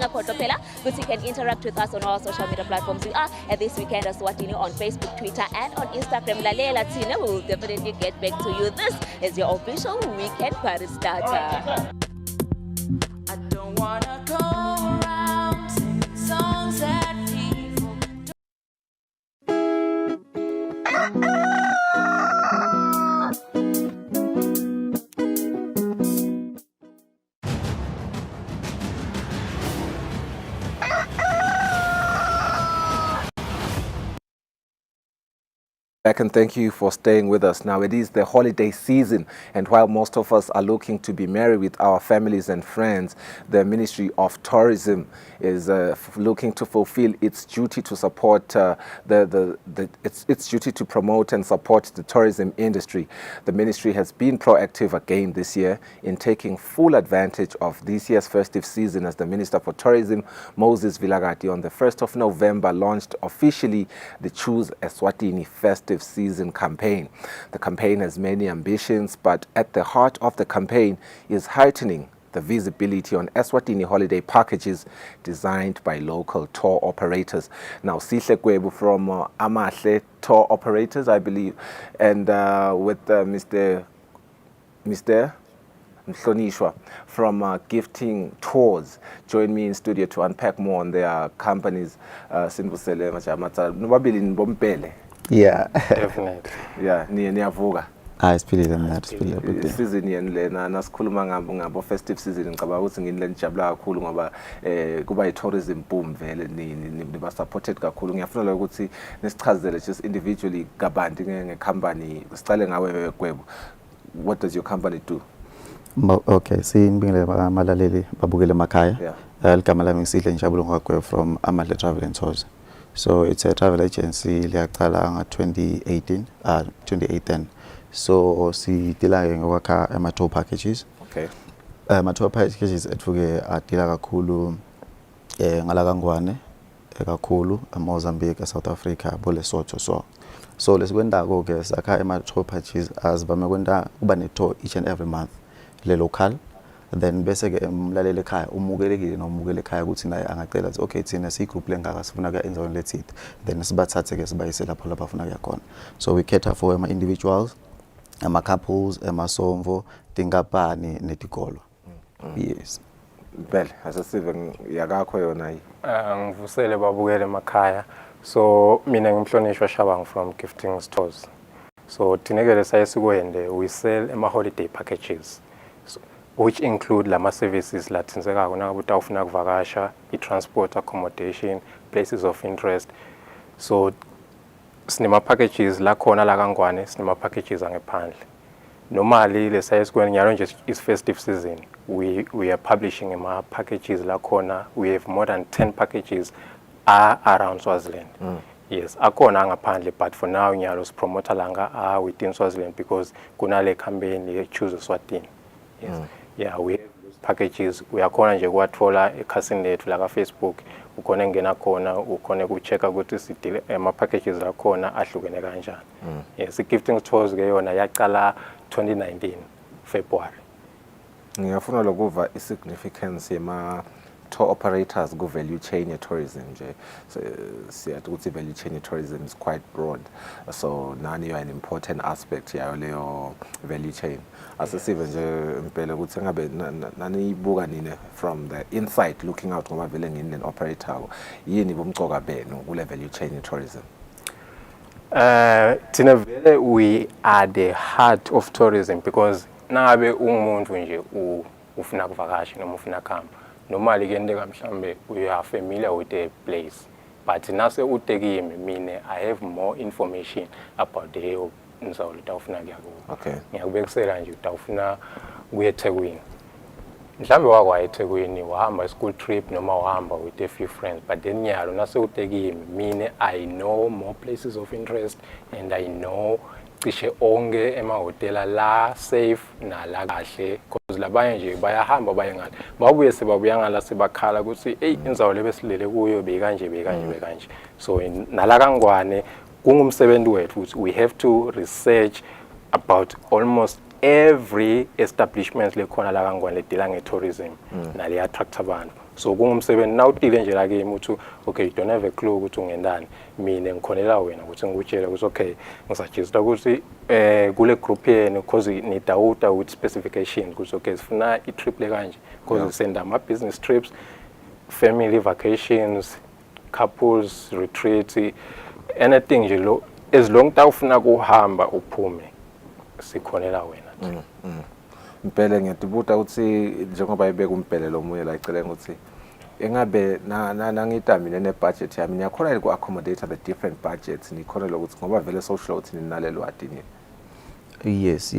But you can interact with us on all social media platforms. We are at This Weekend Eswatini on Facebook, Twitter, and on Instagram. Lalela Tina, we will definitely get back to you. This is your official weekend party starter. I don't wanna go around singing songs that people Back and thank you for staying with us. Now it is the holiday season, and while most of us are looking to be merry with our families and friends, the Ministry of Tourism is looking to fulfill its duty to support its duty to promote and support the tourism industry. The ministry has been proactive again this year in taking full advantage of this year's festive season, as the Minister for Tourism, Moses Vilagati, on the 1st of November launched officially the Choose Eswatini Festive Season campaign. The campaign has many ambitions, but at the heart of the campaign is heightening the visibility on Eswatini holiday packages designed by local tour operators. Now, Sihle Kwebu from Amahle Tour Operators, I believe, and with Mr. Mhlonishwa from Gifting Tours join me in studio to unpack more on their companies. Sinbusele Machamatsa, nobabili nibompele. Yeah, definitely. Yeah, niyavuka. Siphilile mna, siphilile. Season yeni lena nasikhuluma ngabo festive season, ngicabanga ukuthi nginile nijabula kakhulu ngoba kuba i-tourism boom vele niba supported kakhulu. Ngiyafuna ukuthi nisichazele just individually kabanti ngecompany. Sicale ngawe Kwebu. What does your company do? Okay, sinibingelele abalaleli babukele emakhaya. Ligama lami ngiSihle Njabulungu Kwebu from Amahle Travel and Tours. So it's a travel agency liyaqala nga 2018. So sidila ngokwakha ama-tour packages. Okay. Ama-tour packages ethuke adila kakhulu ngala kaNgwane kakhulu eMozambique, South Africa, boLesotho so lesikwendako ke sakha ama-tour packages azivame kwenda kuba ne-tour each and every month le local. Then bese ke umlaleli ekhaya umukelekile nomukele ekhaya ukuthi naye angacela ukuthi okay thina sigroup lengaka sifuna kuya endaweni lethile, then sibathathe ke sibayise lapho labafuna kuya khona. So we cater for ama individuals, ama couples, amasonvo, tinkapani netikolo. Yes. Bele asasive yakakho yona yi. Ngivusele babukele emakhaya. So mina ngimhlonishwa Shabang from Gifting Stores. So tinekele sayesikwende we sell ama holiday packages, which include lama services lathinzekako nangabe utawufuna kuvakasha, i-transport, accommodation, places of interest. So sinema packages la khona la kaNgwane, sinema packages angephandle. Normally le size nyalo nje is festive season. We are publishing ama packages la khona. We have more than 10 packages around Swaziland. Yes, akona angaphandle, but for now nyalo promoter langa within Swaziland because kunale campaign le Choose Eswatini. Yes. Yeah, we have packages. We are khona nje kwathola ekhasini lethu la ka Facebook. Ukhona ngena khona, ukhona kuchecka ukuthi sidile ama packages la khona ahlukene kanjani. Yes, Gifting Tours ke yona yaqala 2019 February. Ngiyafuna lokuva i-significance yema tour operators go value chain ya tourism nje. So siyathi ukuthi value chain ya tourism is quite broad. So nani you are an important aspect yayo leyo value chain. Asisive nje impela ukuthi ngabe nani ibuka nini from the inside looking out ngoba vele ngini an operator yini bomcoka benu kule value chain ya tourism. Tina vele we are the heart of tourism because nangabe umuntu nje ufuna kuvakasha noma ufuna khamba normally kuyenteka mhlambe we are familiar with the place, but nase utekimi mina I have more information about the nzawulo utawufuna kuya kuwo. Okay. Ngiyakubekisela nje utawufuna kuya eThekwini mhlambe wakwa eThekwini wahamba school trip noma wahamba with a few friends, but then nyalo nase utekimi mine I know more places of interest and I know cishe onke emahotela la safe na la kahle because labanye nje bayahamba baye ngale babuye sebabuya ngala sebakhala ukuthi hey indzawo lebesilele kuyo bekanje bekanje so nala kangwane kungumsebenzi wethu ukuthi we have to research about almost every establishment lekhona la kangwane ledila nge-tourism nale attract abantu so kungumsebenzi nawutile nje la kimi uthi okay you don't have a clue ukuthi ungendani mina ngikhonela wena ukuthi ngikutshele ukuthi okay ngisajista ukuthi kule group yenu because nidawuta with specifications ukuthi okay sifuna i-trip le kanje because send ama business trips, family vacations, couples retreats, anything nje lo as long tawufuna kuhamba uphume sikhonela wena. Mpele ngiyatibuta ukuthi njengoba ibeka umpele lo moya la icela ukuthi engabe nangita mina nebudget yami ngiyakhona ku accommodate the different budgets nikhona lokuthi ngoba vele social uthi ninalelo adini. Yes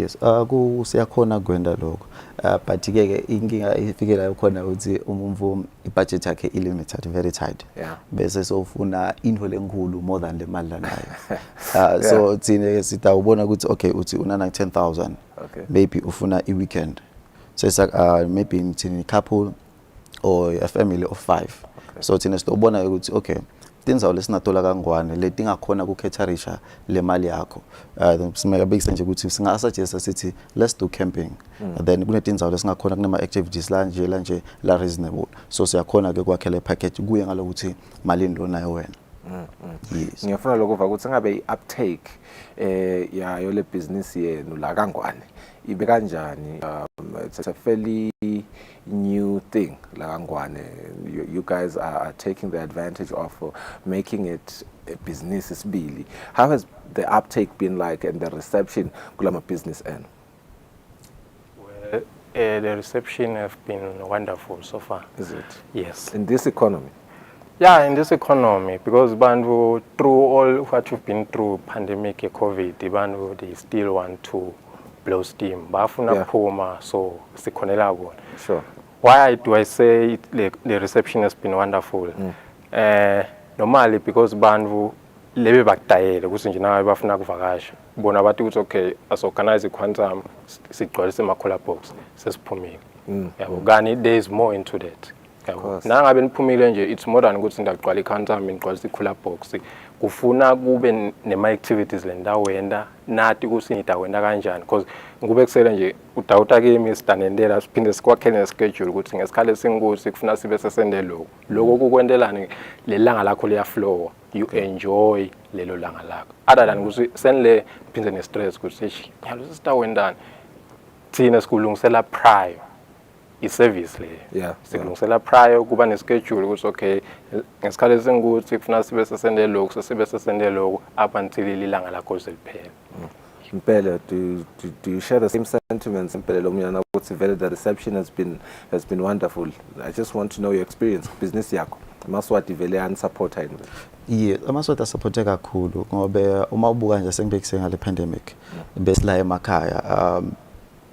siyakhona kwenda lokho but ke inkinga ifikela khona ukuthi umumvu ibudget yakhe limited very tight bese sofuna into lenkulu more than le mali nayo so thine sitawubona ukuthi okay uthi unana 10,000 maybe ufuna weekend so it's maybe in couple or a family of 5 so thine sitobona ukuthi okay tinzawo lesinatola kangwane letingakhona kucaterisha le mali yakho simeka base nje ukuthi singasuggest sithi let's do camping then kunetinzawo lesingakhona kunema activities lanje la reasonable so siyakhona ke kwakhela package kuye ngalokuthi malini lo nayo wena. Yes ngiyafuna lokuva ukuthi ngabe i-uptake yayo le business yenu la kangwane ibe kanjani. It's a fairly new thing la kangwane. You guys are taking the advantage of making it a business isibili. How has the uptake been like and the reception kulama business end? Well, the reception has been wonderful so far. Is it? Yes. In this economy? Yeah, in this economy, because bantu through all what you've been through, pandemic, COVID, bantu they still want to blow steam. Bafuna puma, so sikonela go. Sure. Why do I say the reception has been wonderful? Normally because bantu lebe bakutayele ukuthi nje nawe bafuna kuvakasha. Bona bathi ukuthi okay, asorganize quantum sigcwalise ma collar box sesiphumile. Yabo kani there is more into that. Nangabe niphumile nje it's more than ukuthi ndagcwala iquantum ngigcwalise icollar box. Kufuna kube nema activities le ndawo wenda nathi kusinida wenda kanjani because ngube kusele nje udawuta kimi sidanendela siphinde sikwakhele neschedule ukuthi ngesikhathi singuthi kufuna sibe sesende lokho kukwendelana lelanga lakho liya flow you enjoy lelo langa lakho other than ukuthi senle phinde ne stress ukuthi nyalo sisitawendani thina sikulungisela prior i-service le sikulungisela prior kuba neschedule ukuthi okay ngesikhathi senguthi kufuna sibe sesende lokho sibe sesende lokho up until ilanga lakho seliphela. Mpele, do you share the same sentiments? Mpele lomnyana ukuthi vele the reception has been wonderful. I just want to know your experience business yakho. Amaswati vele anisupport yini? Yeah, amaswati asupporte kakhulu ngoba uma ubuka nje sengibekise ngale pandemic besila emakhaya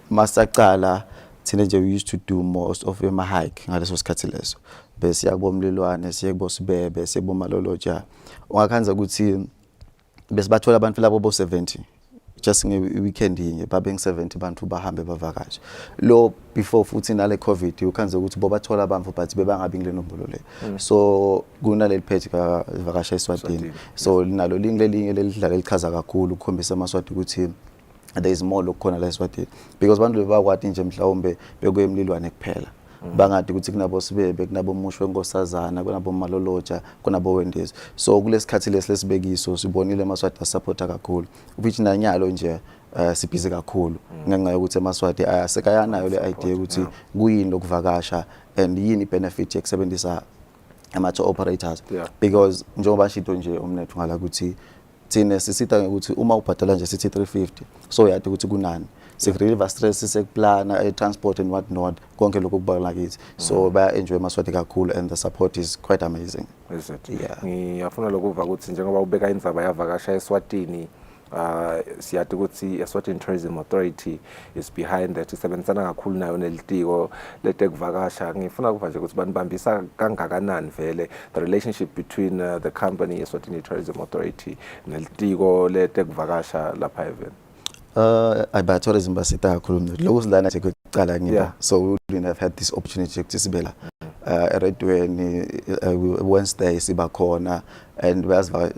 masaqala thina nje we used to do most of ema hike ngaleso sikhathi leso bese yakubomlilwane siyekubo sibebe sekubomaloloja ungakhanza ukuthi bese bathola abantu labo bo 70 just nge-weekend yinye babe nge-70 bantu bahambe bavakasha lo before futhi nale covid ukhanze ukuthi bobathola abantu but bebangabi ngile nombolo le so kunaleli page kavakasha eSwatini so linalo lingelinye lelidlala lichaza kakhulu ukukhombisa amaswati ukuthi there is more lokukhona la eSwatini because bantu bebakwati nje mhlawumbe bekuyemlilwane kuphela bangadi ukuthi kunabo sibebe kunabo mushwe ngosazana kunabo maloloja kunabo wendezi so kulesikhathi lesibekiso sibonile amaswati asupporta kakhulu which nanyalo nje sibhizi kakhulu ngenxa yokuthi amaswati asekayanayo le idea ukuthi kuyini lokuvakasha and yini benefit yekusebenzisa ama-tour operators because njengoba shito nje umnethu ngala ukuthi thina sisita ukuthi uma ubhadala nje sithi 350 so yathi ukuthi kunani sikurelieve stress sekuplana transport and what not konke lokho kubala kithi so baya enjoy amaswati kakhulu and the support is quite amazing. Is it? Yeah. Ngiyafuna lokuva ukuthi njengoba ubeka indzaba yavakasha eSwatini Siyathi ukuthi Eswatini Tourism Authority is behind that. Isebenzisana kakhulu nayo nelitiko letekuvakasha. Ngifuna ukuva nje ukuthi banibambisa kangakanani vele the relationship between the company Eswatini Tourism Authority nelitiko letekuvakasha lapha eVeni. By tourism basita kakhulu lokho silana nje kuqala ngiba, so we wouldn't have had this opportunity ukuthi sibela eredweni Wednesday siba khona, and bayaziva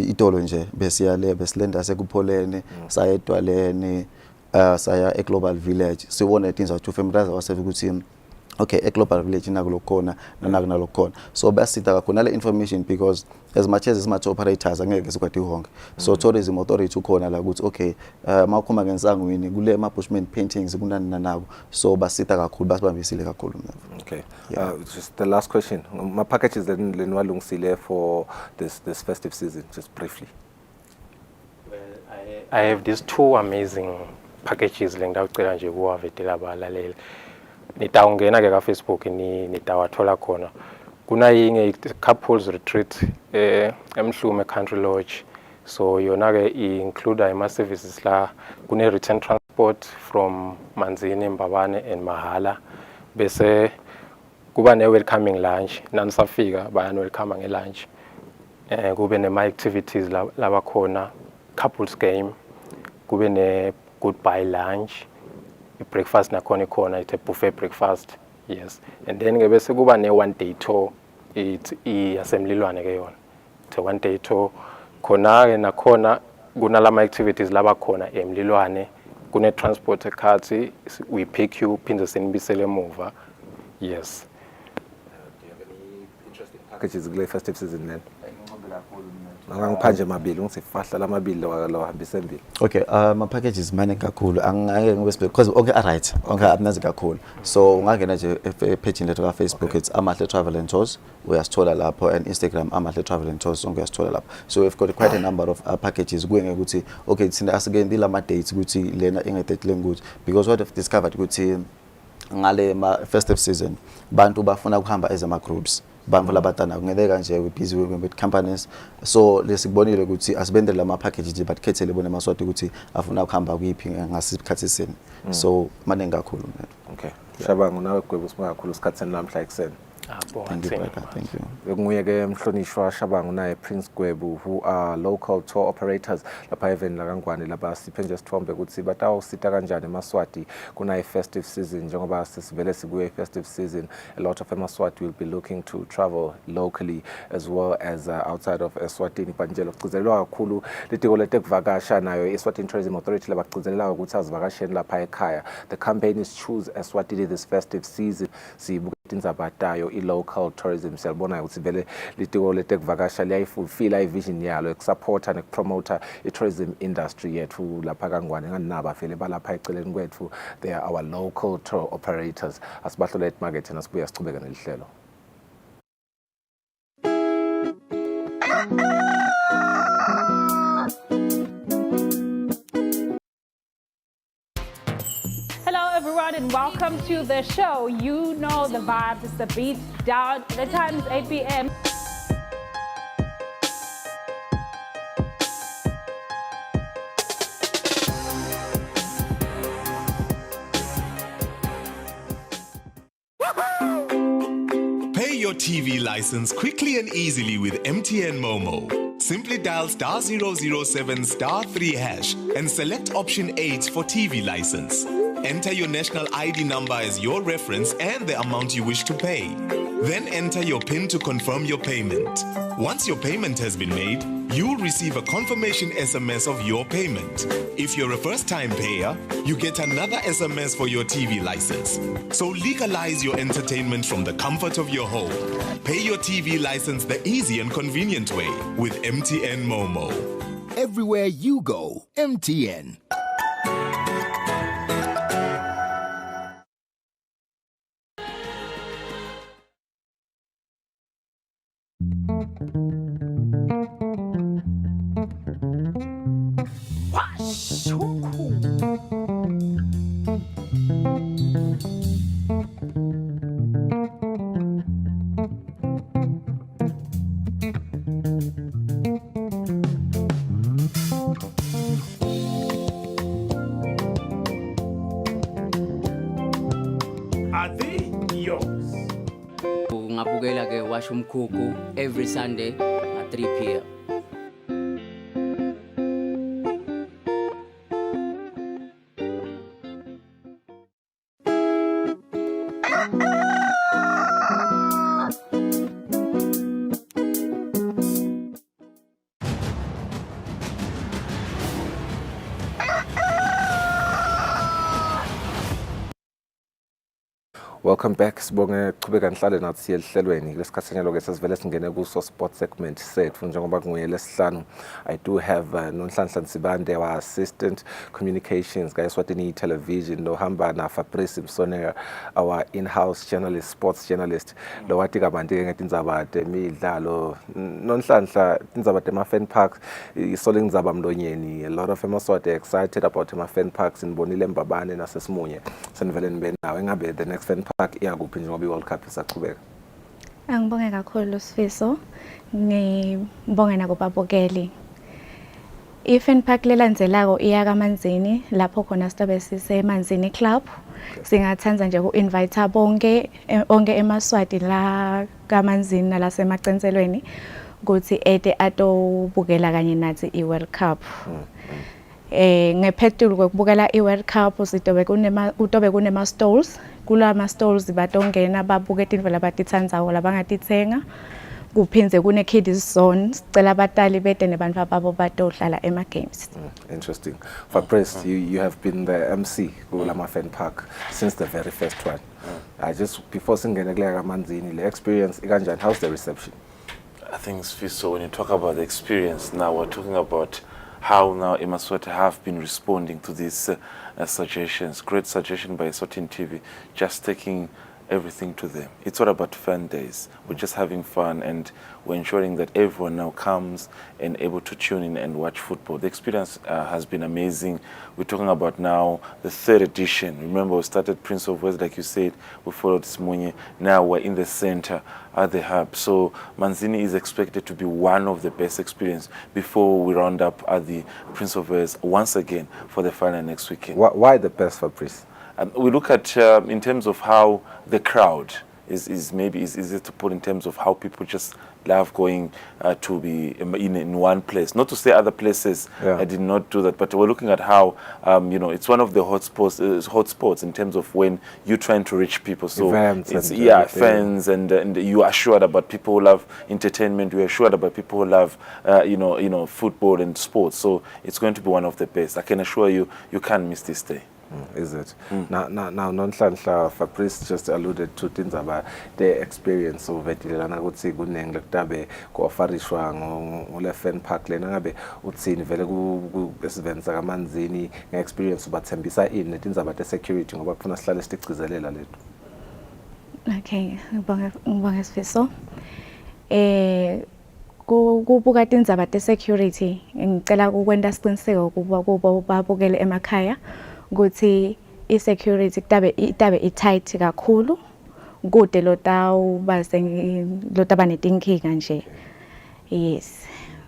itolo nje besiyale besilenda sekupholeni saya edwaleni saya eGlobal Village sibone things that ufemraza wasethi ukuthi okay eGlobal Village nakulokhona nalokhona, so basita kakhulu nale information because as much as smart operators angeke sikwathi honke, so tourism authority ukhona la ukuthi okay mawukhoma ngensangweni kule ma bushman paintings kunani nanako, so basita kakhulu basibambisile kakhulu. Okay, just the last question, my packages lenwalungisile for this festive season, just briefly. Well, I have these two amazing packages lengidawucela nje kuwavetela abalaleli. Nitawungena ke ka Facebook nitawathola khona. Kuna yinye couples retreat eMhlume Country Lodge, so yona ke include ama services la kune return transport from Manzini, Mbabane and Mahala, bese kuba ne welcoming lunch nanisafika bayani welcome nge-lunch, kube nema activities laba khona, couples game, kube ne goodbye lunch, breakfast nakhona ikhona, it's a buffet breakfast, yes, and then ke bese kuba ne one day tour, it's iasemlilwane ke yona, it's a one day tour khona ke nakhona kunalama activities laba khona emlilwane, kune transport cards, we pick you phinde senibisele emuva, yes. Do you have any interesting packages kule festive season then? Angangiphandle mabili ngisifahla lamabili lawahambisa embili. Okay, my packages mane kakhulu angeke ngibe because okay alright okay abnazi kakhulu, so ungangena nje page lethu ka Facebook, it's Amahle Travel and Tours, uyasithola lapho, and Instagram Amahle Travel and Tours uyasithola lapho, so we've got quite a number of packages kuyenge ukuthi okay thina asike lama dates ukuthi lena ingedate lenguthi, because what I've discovered ukuthi ngale ma festive season bantu bafuna kuhamba as ama groups, bantu labatana kungedeka nje we busy with companies, so lesikubonile ukuthi asibendele lama packages but khethele bona maswati ukuthi afuna ukuhamba kuyiphi ngasikhathi sini, so maningi kakhulu. Okay, Shabang unawe gwebo sima kakhulu isikhathi namhla ekseni. Thank you. Thank you. Nguye ke mhlonishwa Shabang unaye Prince Gwebu, who are local tour operators lapha eVeni laKangwane, lapha siphe nje sithombe ukuthi batawusita kanjani eMaswati kuna festive season. Njengoba sisivele sikuye festive season, a lot of eMaswati will be looking to travel locally as well as outside of Eswatini. Banjelo kugcizelelwa kakhulu litiko letekuvakasha nayo Eswatini Tourism Authority labagcizelela ukuthi azivakasheni lapha ekhaya. The campaign is Choose Eswatini this festive season. Sibuka indzaba tayo i-local tourism, siyabona ukuthi vele litiko letekuvakasha liyayifulfilla i-vision yalo ekusupporta nekupromota i-tourism industry yethu lapha Kangwane. Nganaba vele balapha eceleni kwethu, they are our local tour operators. Asibahlole emarket nasibuya sichubeke nelihlelo. Hello everyone and welcome to the show. You know the vibes, it's the beat down. The time is 8 p.m. Pay your TV license quickly and easily with MTN Momo. Simply dial *007 *3# and select option 8 for TV license. Enter your national ID number as your reference and the amount you wish to pay. Then enter your PIN to confirm your payment. Once your payment has been made, you'll receive a confirmation SMS of your payment. If you're a first-time payer, you get another SMS for your TV license. So legalize your entertainment from the comfort of your home. Pay your TV license the easy and convenient way with MTN Momo. Everywhere you go, MTN. ngabukela ke washo umkhukhu every Sunday at 3 p.m. Welcome back. Sibonge qhubeka nihlale nathi siye ehlelweni lesikhathanyalo ke sesivele singene kuso sport segment sethu njengoba kunguye lesihlanu. I do have Nonhlanhla Nsibande, our assistant communications ka Eswatini television, lo hamba na Fabrice Msonera, our in-house journalist, sports journalist, lo wathi kabanti ke ngetindzaba temidlalo. Nonhlanhla, tindzaba tema fan parks isole ngidzaba mlonyeni. A lot of emaswati excited about tema fan parks. Nibonile Mbabane naseSimunye senivele nibe nawe. Ngabe the next fan park iyakuphi njengoba i-World Cup isaqhubeka? Angibonge kakhulu Sifiso, ngibonge nakubabukeli. I-fan park lelandzelako iya kaManzini, lapho khona sizobe siseManzini Club. Singathanda nje ku-invite bonke emaswati la kaManzini nalasemagcenselweni ukuthi ede atobukela kanye nathi i-World Cup. Ngephethulu kokubukela i-World Cup utobe kunema stalls. Kulama stalls batongena babuke tintfo labatitsandzako labangatitsenga. Kuphindze kune kids zone, sicela abatali bete nebantfu babo batohlala ema games. Interesting. Fabrice, you have been the MC kulama fan park since the very first one. Before singene kule kaManzini, the experience ikanjani? How's the reception? I think so when you talk about the experience now, we're talking about how now eMaswati have been responding to these suggestions. Great suggestion by Eswatini TV, just taking everything to them. It's all about fan days. We're just having fun and we're ensuring that everyone now comes and able to tune in and watch football. The experience has been amazing. We're talking about now the 3rd edition. Remember, we started Prince of Wales, like you said, we followed Simunye. Now we're in the center at the hub. So Manzini is expected to be one of the best experience before we round up at the Prince of Wales once again for the final next weekend. Why the best, Fabrice? We look at in terms of how the crowd is easy to put in terms of how people just love going to be in one place. Not to say other places I did not do that, but we're looking at how it's one of the hotspots in terms of when you're trying to reach people. So events it's and fans and you are assured about people who love entertainment. You are assured about people who love football and sports. So it's going to be one of the best. I can assure you, you can't miss this day. Is it? Now, Nonhlanhla, Fabrice just alluded to things about the experience of it. Lana kutsi kuneng lektabe ko ofarishwa ngole fan park lena ngabe utsini vele ku events kaManzini nge-experience ubathembisa ini netindzaba te-security ngoba kufuna sihlale sitigcizelela lethu. Okay, ngibonge Sifiso. Kubuka tindzaba te-security ngicela ukwenta siqiniseko ukuba babukele emakhaya ukuthi i-security itabe i-tight kakhulu kude lotaba netinkinga nje. Yes.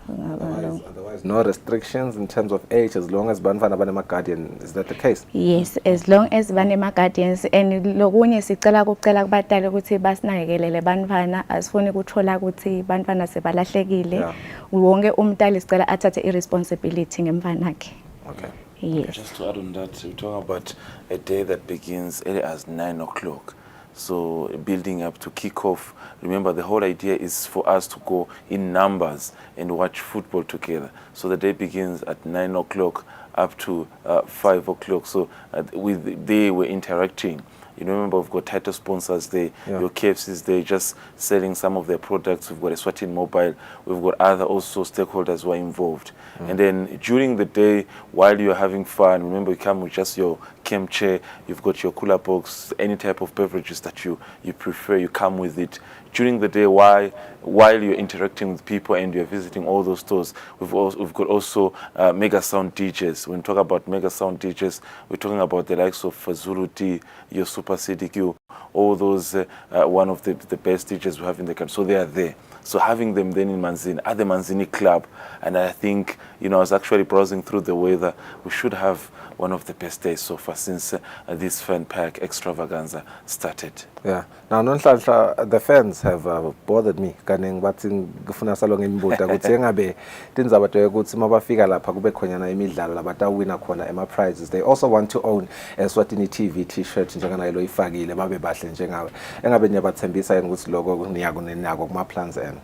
Otherwise, no restrictions in terms of age as long as banfana banema guardian. Is that the case? Yes, as long as banema guardians. And lokunye sicela kubatali ukuthi basinakekelele banfana, asifuni ukuthola ukuthi banfana sebalahlekile. Wonke umntali sicela athathe irresponsibility ngemfanakhe. Okay. Yes. Just to add on that, we're talking about a day that begins early as 9 o'clock. So building up to kick off. Remember, the whole idea is for us to go in numbers and watch football together. So the day begins at 9 o'clock up to 5 o'clock. So they were interacting. You remember, we've got title sponsors there. Your KFCs there, just selling some of their products. We've got Eswatini Mobile. We've got other also stakeholders who are involved. And then during the day, while you're having fun, remember you come with just your camp chair. You've got your cooler box, any type of beverages that you prefer. You come with it. During the day, while you're interacting with people and you're visiting all those stores, we've got also mega sound DJs. When we talk about mega sound DJs, we're talking about the likes of Zulu D, your Super CDQ, all those, one of the best teachers we have in the country. So they are there. So having them then in Manzini, at the Manzini Club, and I think, I was actually browsing through the weather, we should have one of the best days so far since this fan pack extravaganza started. Yeah. Now, the fans have bothered me. Kaning bathi ngifuna salonge imbuta ukuthi engabe tindzaba ukuthi mabafika lapha kube khona imidlalo labatawina khona ema prizes. They also want to own Eswatini TV t-shirt njengana lo ifakile babe bahle njengawe. Engabe niyabathembisa ukuthi lokho niyako kuma plans enu.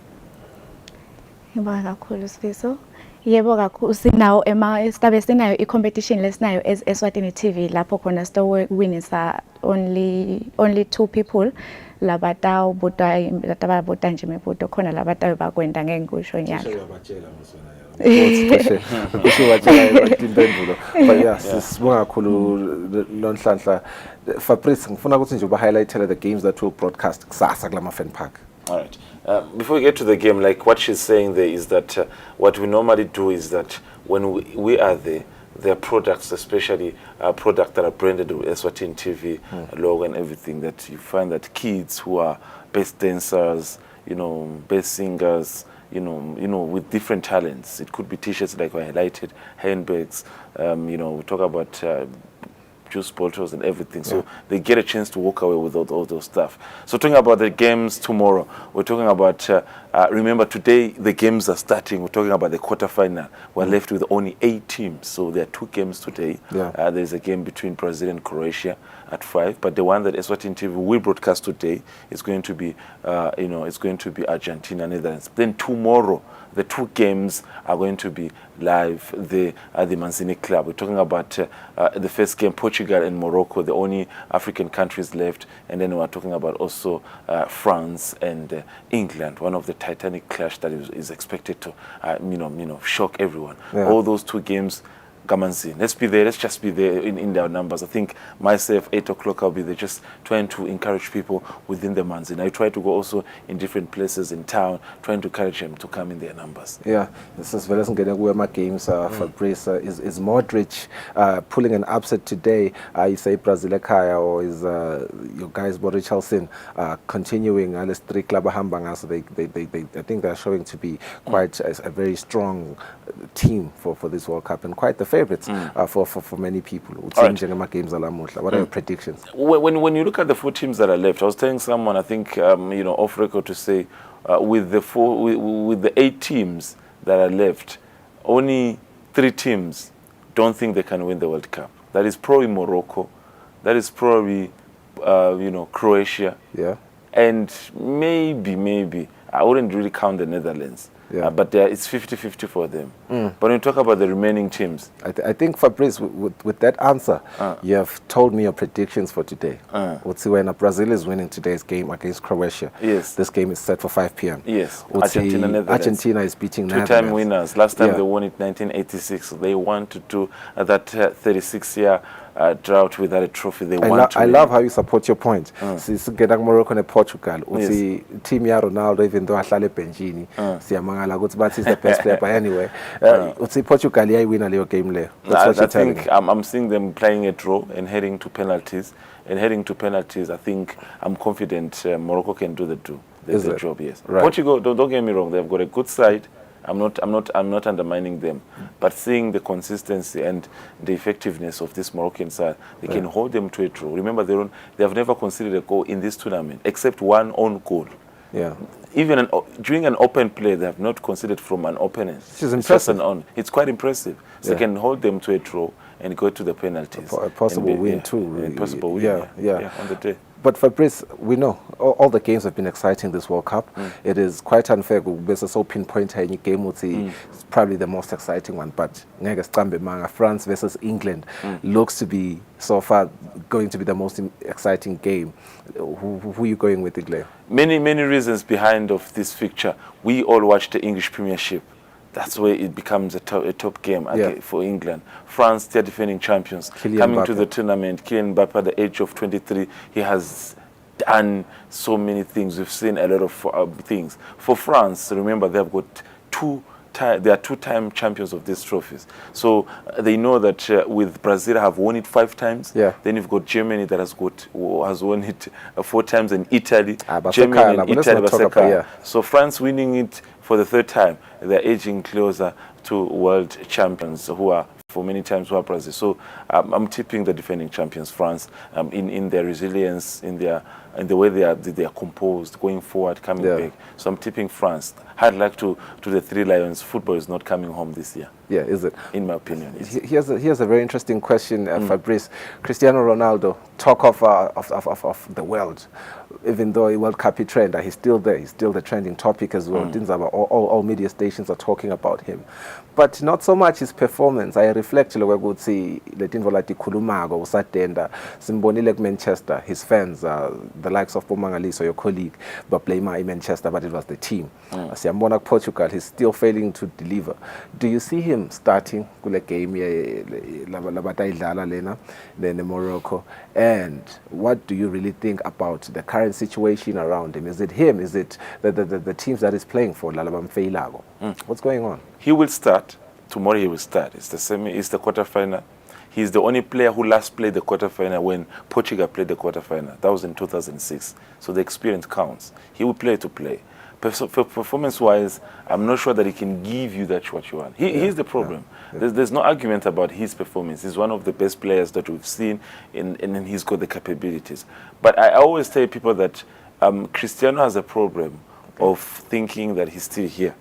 Ngibonga kakhulu Sifiso. Yebo kakhulu sinawo sibe sinayo i-competition lesinayo as Eswatini TV lapho khona winisa only 2 people labatawo bota nje imibuto khona labatawo bakwenda ngeke ngisho nyaka. But yes, sibonga kakhulu Lonhlanhla. Fabrice ngifuna ukuthi nje uba-highlight the games that will broadcast kusasa kulama fan park. All right. Before we get to the game, like what she's saying there is that what we normally do is that when we are there, there are products, especially products that are branded with Eswatini TV logo and everything, that you find that kids who are best dancers, best singers, with different talents. It could be t-shirts like I highlighted, handbags, we talk about juice bottles and everything. So they get a chance to walk away with all those stuff. So talking about the games tomorrow, we're talking about, remember today the games are starting. We're talking about the quarterfinal. We're left with only 8 teams. So there are 2 games today. There's a game between Brazil and Croatia at 5. But the one that Eswatini TV will broadcast today is going to be, it's going to be Argentina, Netherlands. Then tomorrow, the 2 games are going to be live at the Manzini Club. We're talking about the first game, Portugal and Morocco, the only African countries left. And then we're talking about also France and England, one of the Titanic clash that is expected to, shock everyone. All those 2 games, Gamanzi. Let's be there. Let's just be there in their numbers. I think myself, 8 o'clock, I'll be there just trying to encourage people within the Manzini. I try to go also in different places in town, trying to encourage them to come in their numbers. Yeah, this is very good games. Fabrice is Modric pulling an upset today. You say Brazil Kaya, or is your guys Boris Chelsea continuing? Let's 3 club Hambangas. I think they're showing to be quite a very strong team for this World Cup and quite the favorites for many people. What are your predictions? When you look at the 4 teams that are left, I was telling someone, I think, off record, to say with the 8 teams that are left, only 3 teams don't think they can win the World Cup. That is probably Morocco, that is probably Croatia, and maybe I wouldn't really count the Netherlands. But it's 50-50 for them. But when you talk about the remaining teams, I think, Fabrice, with that answer, you have told me your predictions for today. Let's see, when Brazil is winning today's game against Croatia. Yes. This game is set for 5 p.m. Yes. Argentina is beating Netherlands. 2-time winners. Last time they won it 1986. They want to do that 36-year drought without a trophy. They want to. I love how you support your point. Since getting Morocco and Portugal, team ya Ronaldo, even though ahlale benchini, siyamangala ukuthi bathi is the best player. But anyway, Portugal ya win a game there. I think I'm seeing them playing a draw and heading to penalties. And heading to penalties, I think I'm confident Morocco can do the job. Yes. Right. Portugal, don't get me wrong, they've got a good side. I'm not undermining them, but seeing the consistency and the effectiveness of this Moroccan side, they can hold them to a draw. Remember, they have never conceded a goal in this tournament except one own goal. Even during an open play, they have not conceded from an opponent. It's quite impressive. So they can hold them to a draw and go to the penalties. A possible win too. A possible win. On the day. But Fabrice, we know all the games have been exciting this World Cup. It is quite unfair to so pinpoint any game would say it's probably the most exciting one. But France versus England looks to be so far going to be the most exciting game. Who are you going with, Igle? Many reasons behind of this fixture. We all watch the English Premiership. That's where it becomes a top game for England. France, they're defending champions. Coming to the tournament, Kylian Mbappe at the age of 23, he has done so many things. We've seen a lot of things. For France, remember, they've got 2 they are two-time champions of these trophies. So they know that with Brazil have won it 5 times. Yeah. Then you've got Germany that has won it 4 times, and Italy, Basekala, Germany and but let's Italy. not talk about- Basekala. yeah. So France winning it for the 3rd time, they're edging closer to world champions who are for many times who are Brazil. So I'm tipping the defending champions France in their resilience, in the way they are composed, going forward, coming back. So I'm tipping France. Hard luck to the 3 Lions. Football is not coming home this year. Yeah, is it? In my opinion. Here's a very interesting question, Fabrice. Cristiano Ronaldo, talk of the world. Even though a World Cup trend, he's still there. He's still the trending topic as well. All media stations are talking about him. But not so much his performance. I reflect ukuthi letinvo lati khulumako usatenda simbonile Manchester, his fans, the likes of Pomangaliso, your colleague, but blame in Manchester, but it was the team. Siyambona Portugal, he's still failing to deliver. Do you see him starting kule game labatayidlala lena then Morocco? And what do you really think about the current situation around him? Is it him? Is it the teams that he's playing for? What's going on? He will start. Tomorrow he will start. It's the same. It's the quarterfinal. He's the only player who last played the quarterfinal when Portugal played the quarterfinal. That was in 2006. So the experience counts. He will play to play. Performance-wise, I'm not sure that he can give you that what you want. He's the problem. There's no argument about his performance. He's one of the best players that we've seen, and he's got the capabilities. But I always tell people that Cristiano has a problem of thinking that he's still here.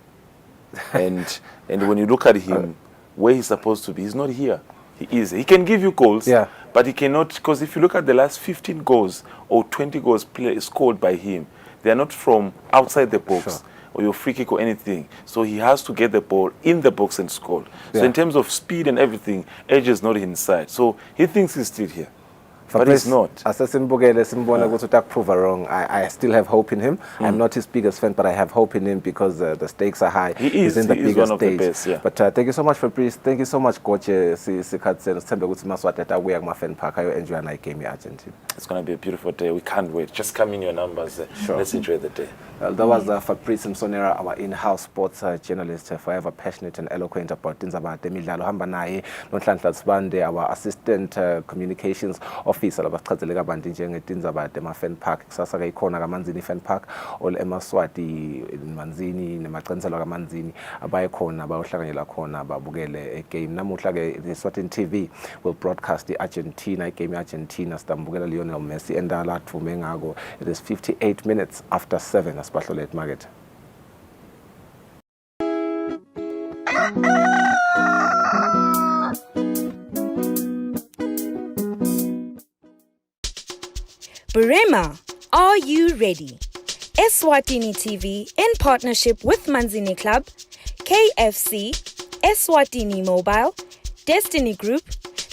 And when you look at him, where he's supposed to be, he's not here. He is. He can give you goals, but he cannot, because if you look at the last 15 goals or 20 goals scored by him, they are not from outside the box or your free kick or anything. So he has to get the ball in the box and score. So in terms of speed and everything, Edge is not inside. So he thinks he's still here. But he's not. I still have hope in him. I'm not his biggest fan, but I have hope in him because the stakes are high. He's in the biggest one of the best, yeah. But thank you so much, Fabrice. Thank you so much, Coach. Enjoy Argentina. It's going to be a beautiful day. We can't wait. Just come in your numbers. Let's enjoy the day. That was Fabrice Msonera, our in-house sports journalist, forever passionate and eloquent about things about Demidlalo Hambanaye, Nonhlanhla Sibande, our assistant communications officer, labachazela kabanti njengetinza about Fan Park, kusasa ke ikhona kaManzini Fan Park, all eMaswati Manzini nemaqenselo kaManzini abayekhona bayohlanganyela khona babukele game. Namuhla ke Eswatini TV will broadcast the Argentina game Argentina sitambukela Lionel Messi endala thume ngako. It is 58 minutes after 7. Spatulate Market. Burema, are you ready? Eswatini TV, in partnership with Manzini Club, KFC, Eswatini Mobile, Destiny Group,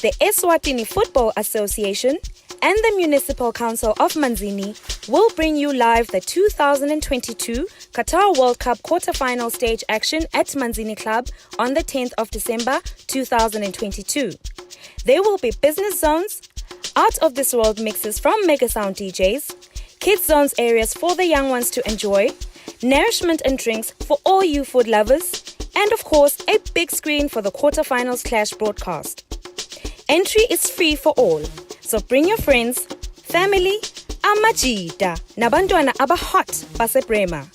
the Eswatini Football Association, and the Municipal Council of Manzini will bring you live the 2022 Qatar World Cup quarter-final stage action at Manzini Club on the 10th of December 2022. There will be business zones, out-of-this-world mixes from Mega Sound DJs, kids zones areas for the young ones to enjoy, nourishment and drinks for all you food lovers, and of course a big screen for the quarter-finals clash broadcast. Entry is free for all. So bring your friends, family, amajida, nabantwana abahot baseBrema.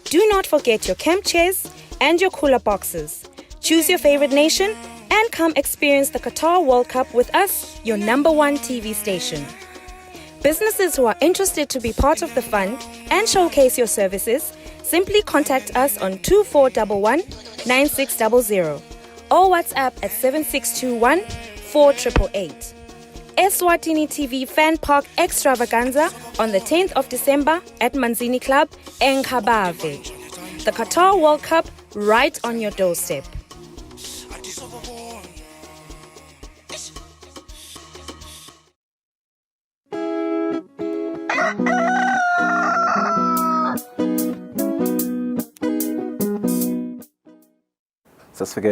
Do not forget your camp chairs and your cooler boxes. Choose your favorite nation and come experience the Qatar World Cup with us, your #1 TV station. Businesses who are interested to be part of the fun and showcase your services, simply contact us on 2411 9600 or WhatsApp at 7621 4888. Eswatini TV Fan Park Extravaganza on the 10th of December at Manzini Club, Enkhabave. The Qatar World Cup right on your doorstep. Sasifike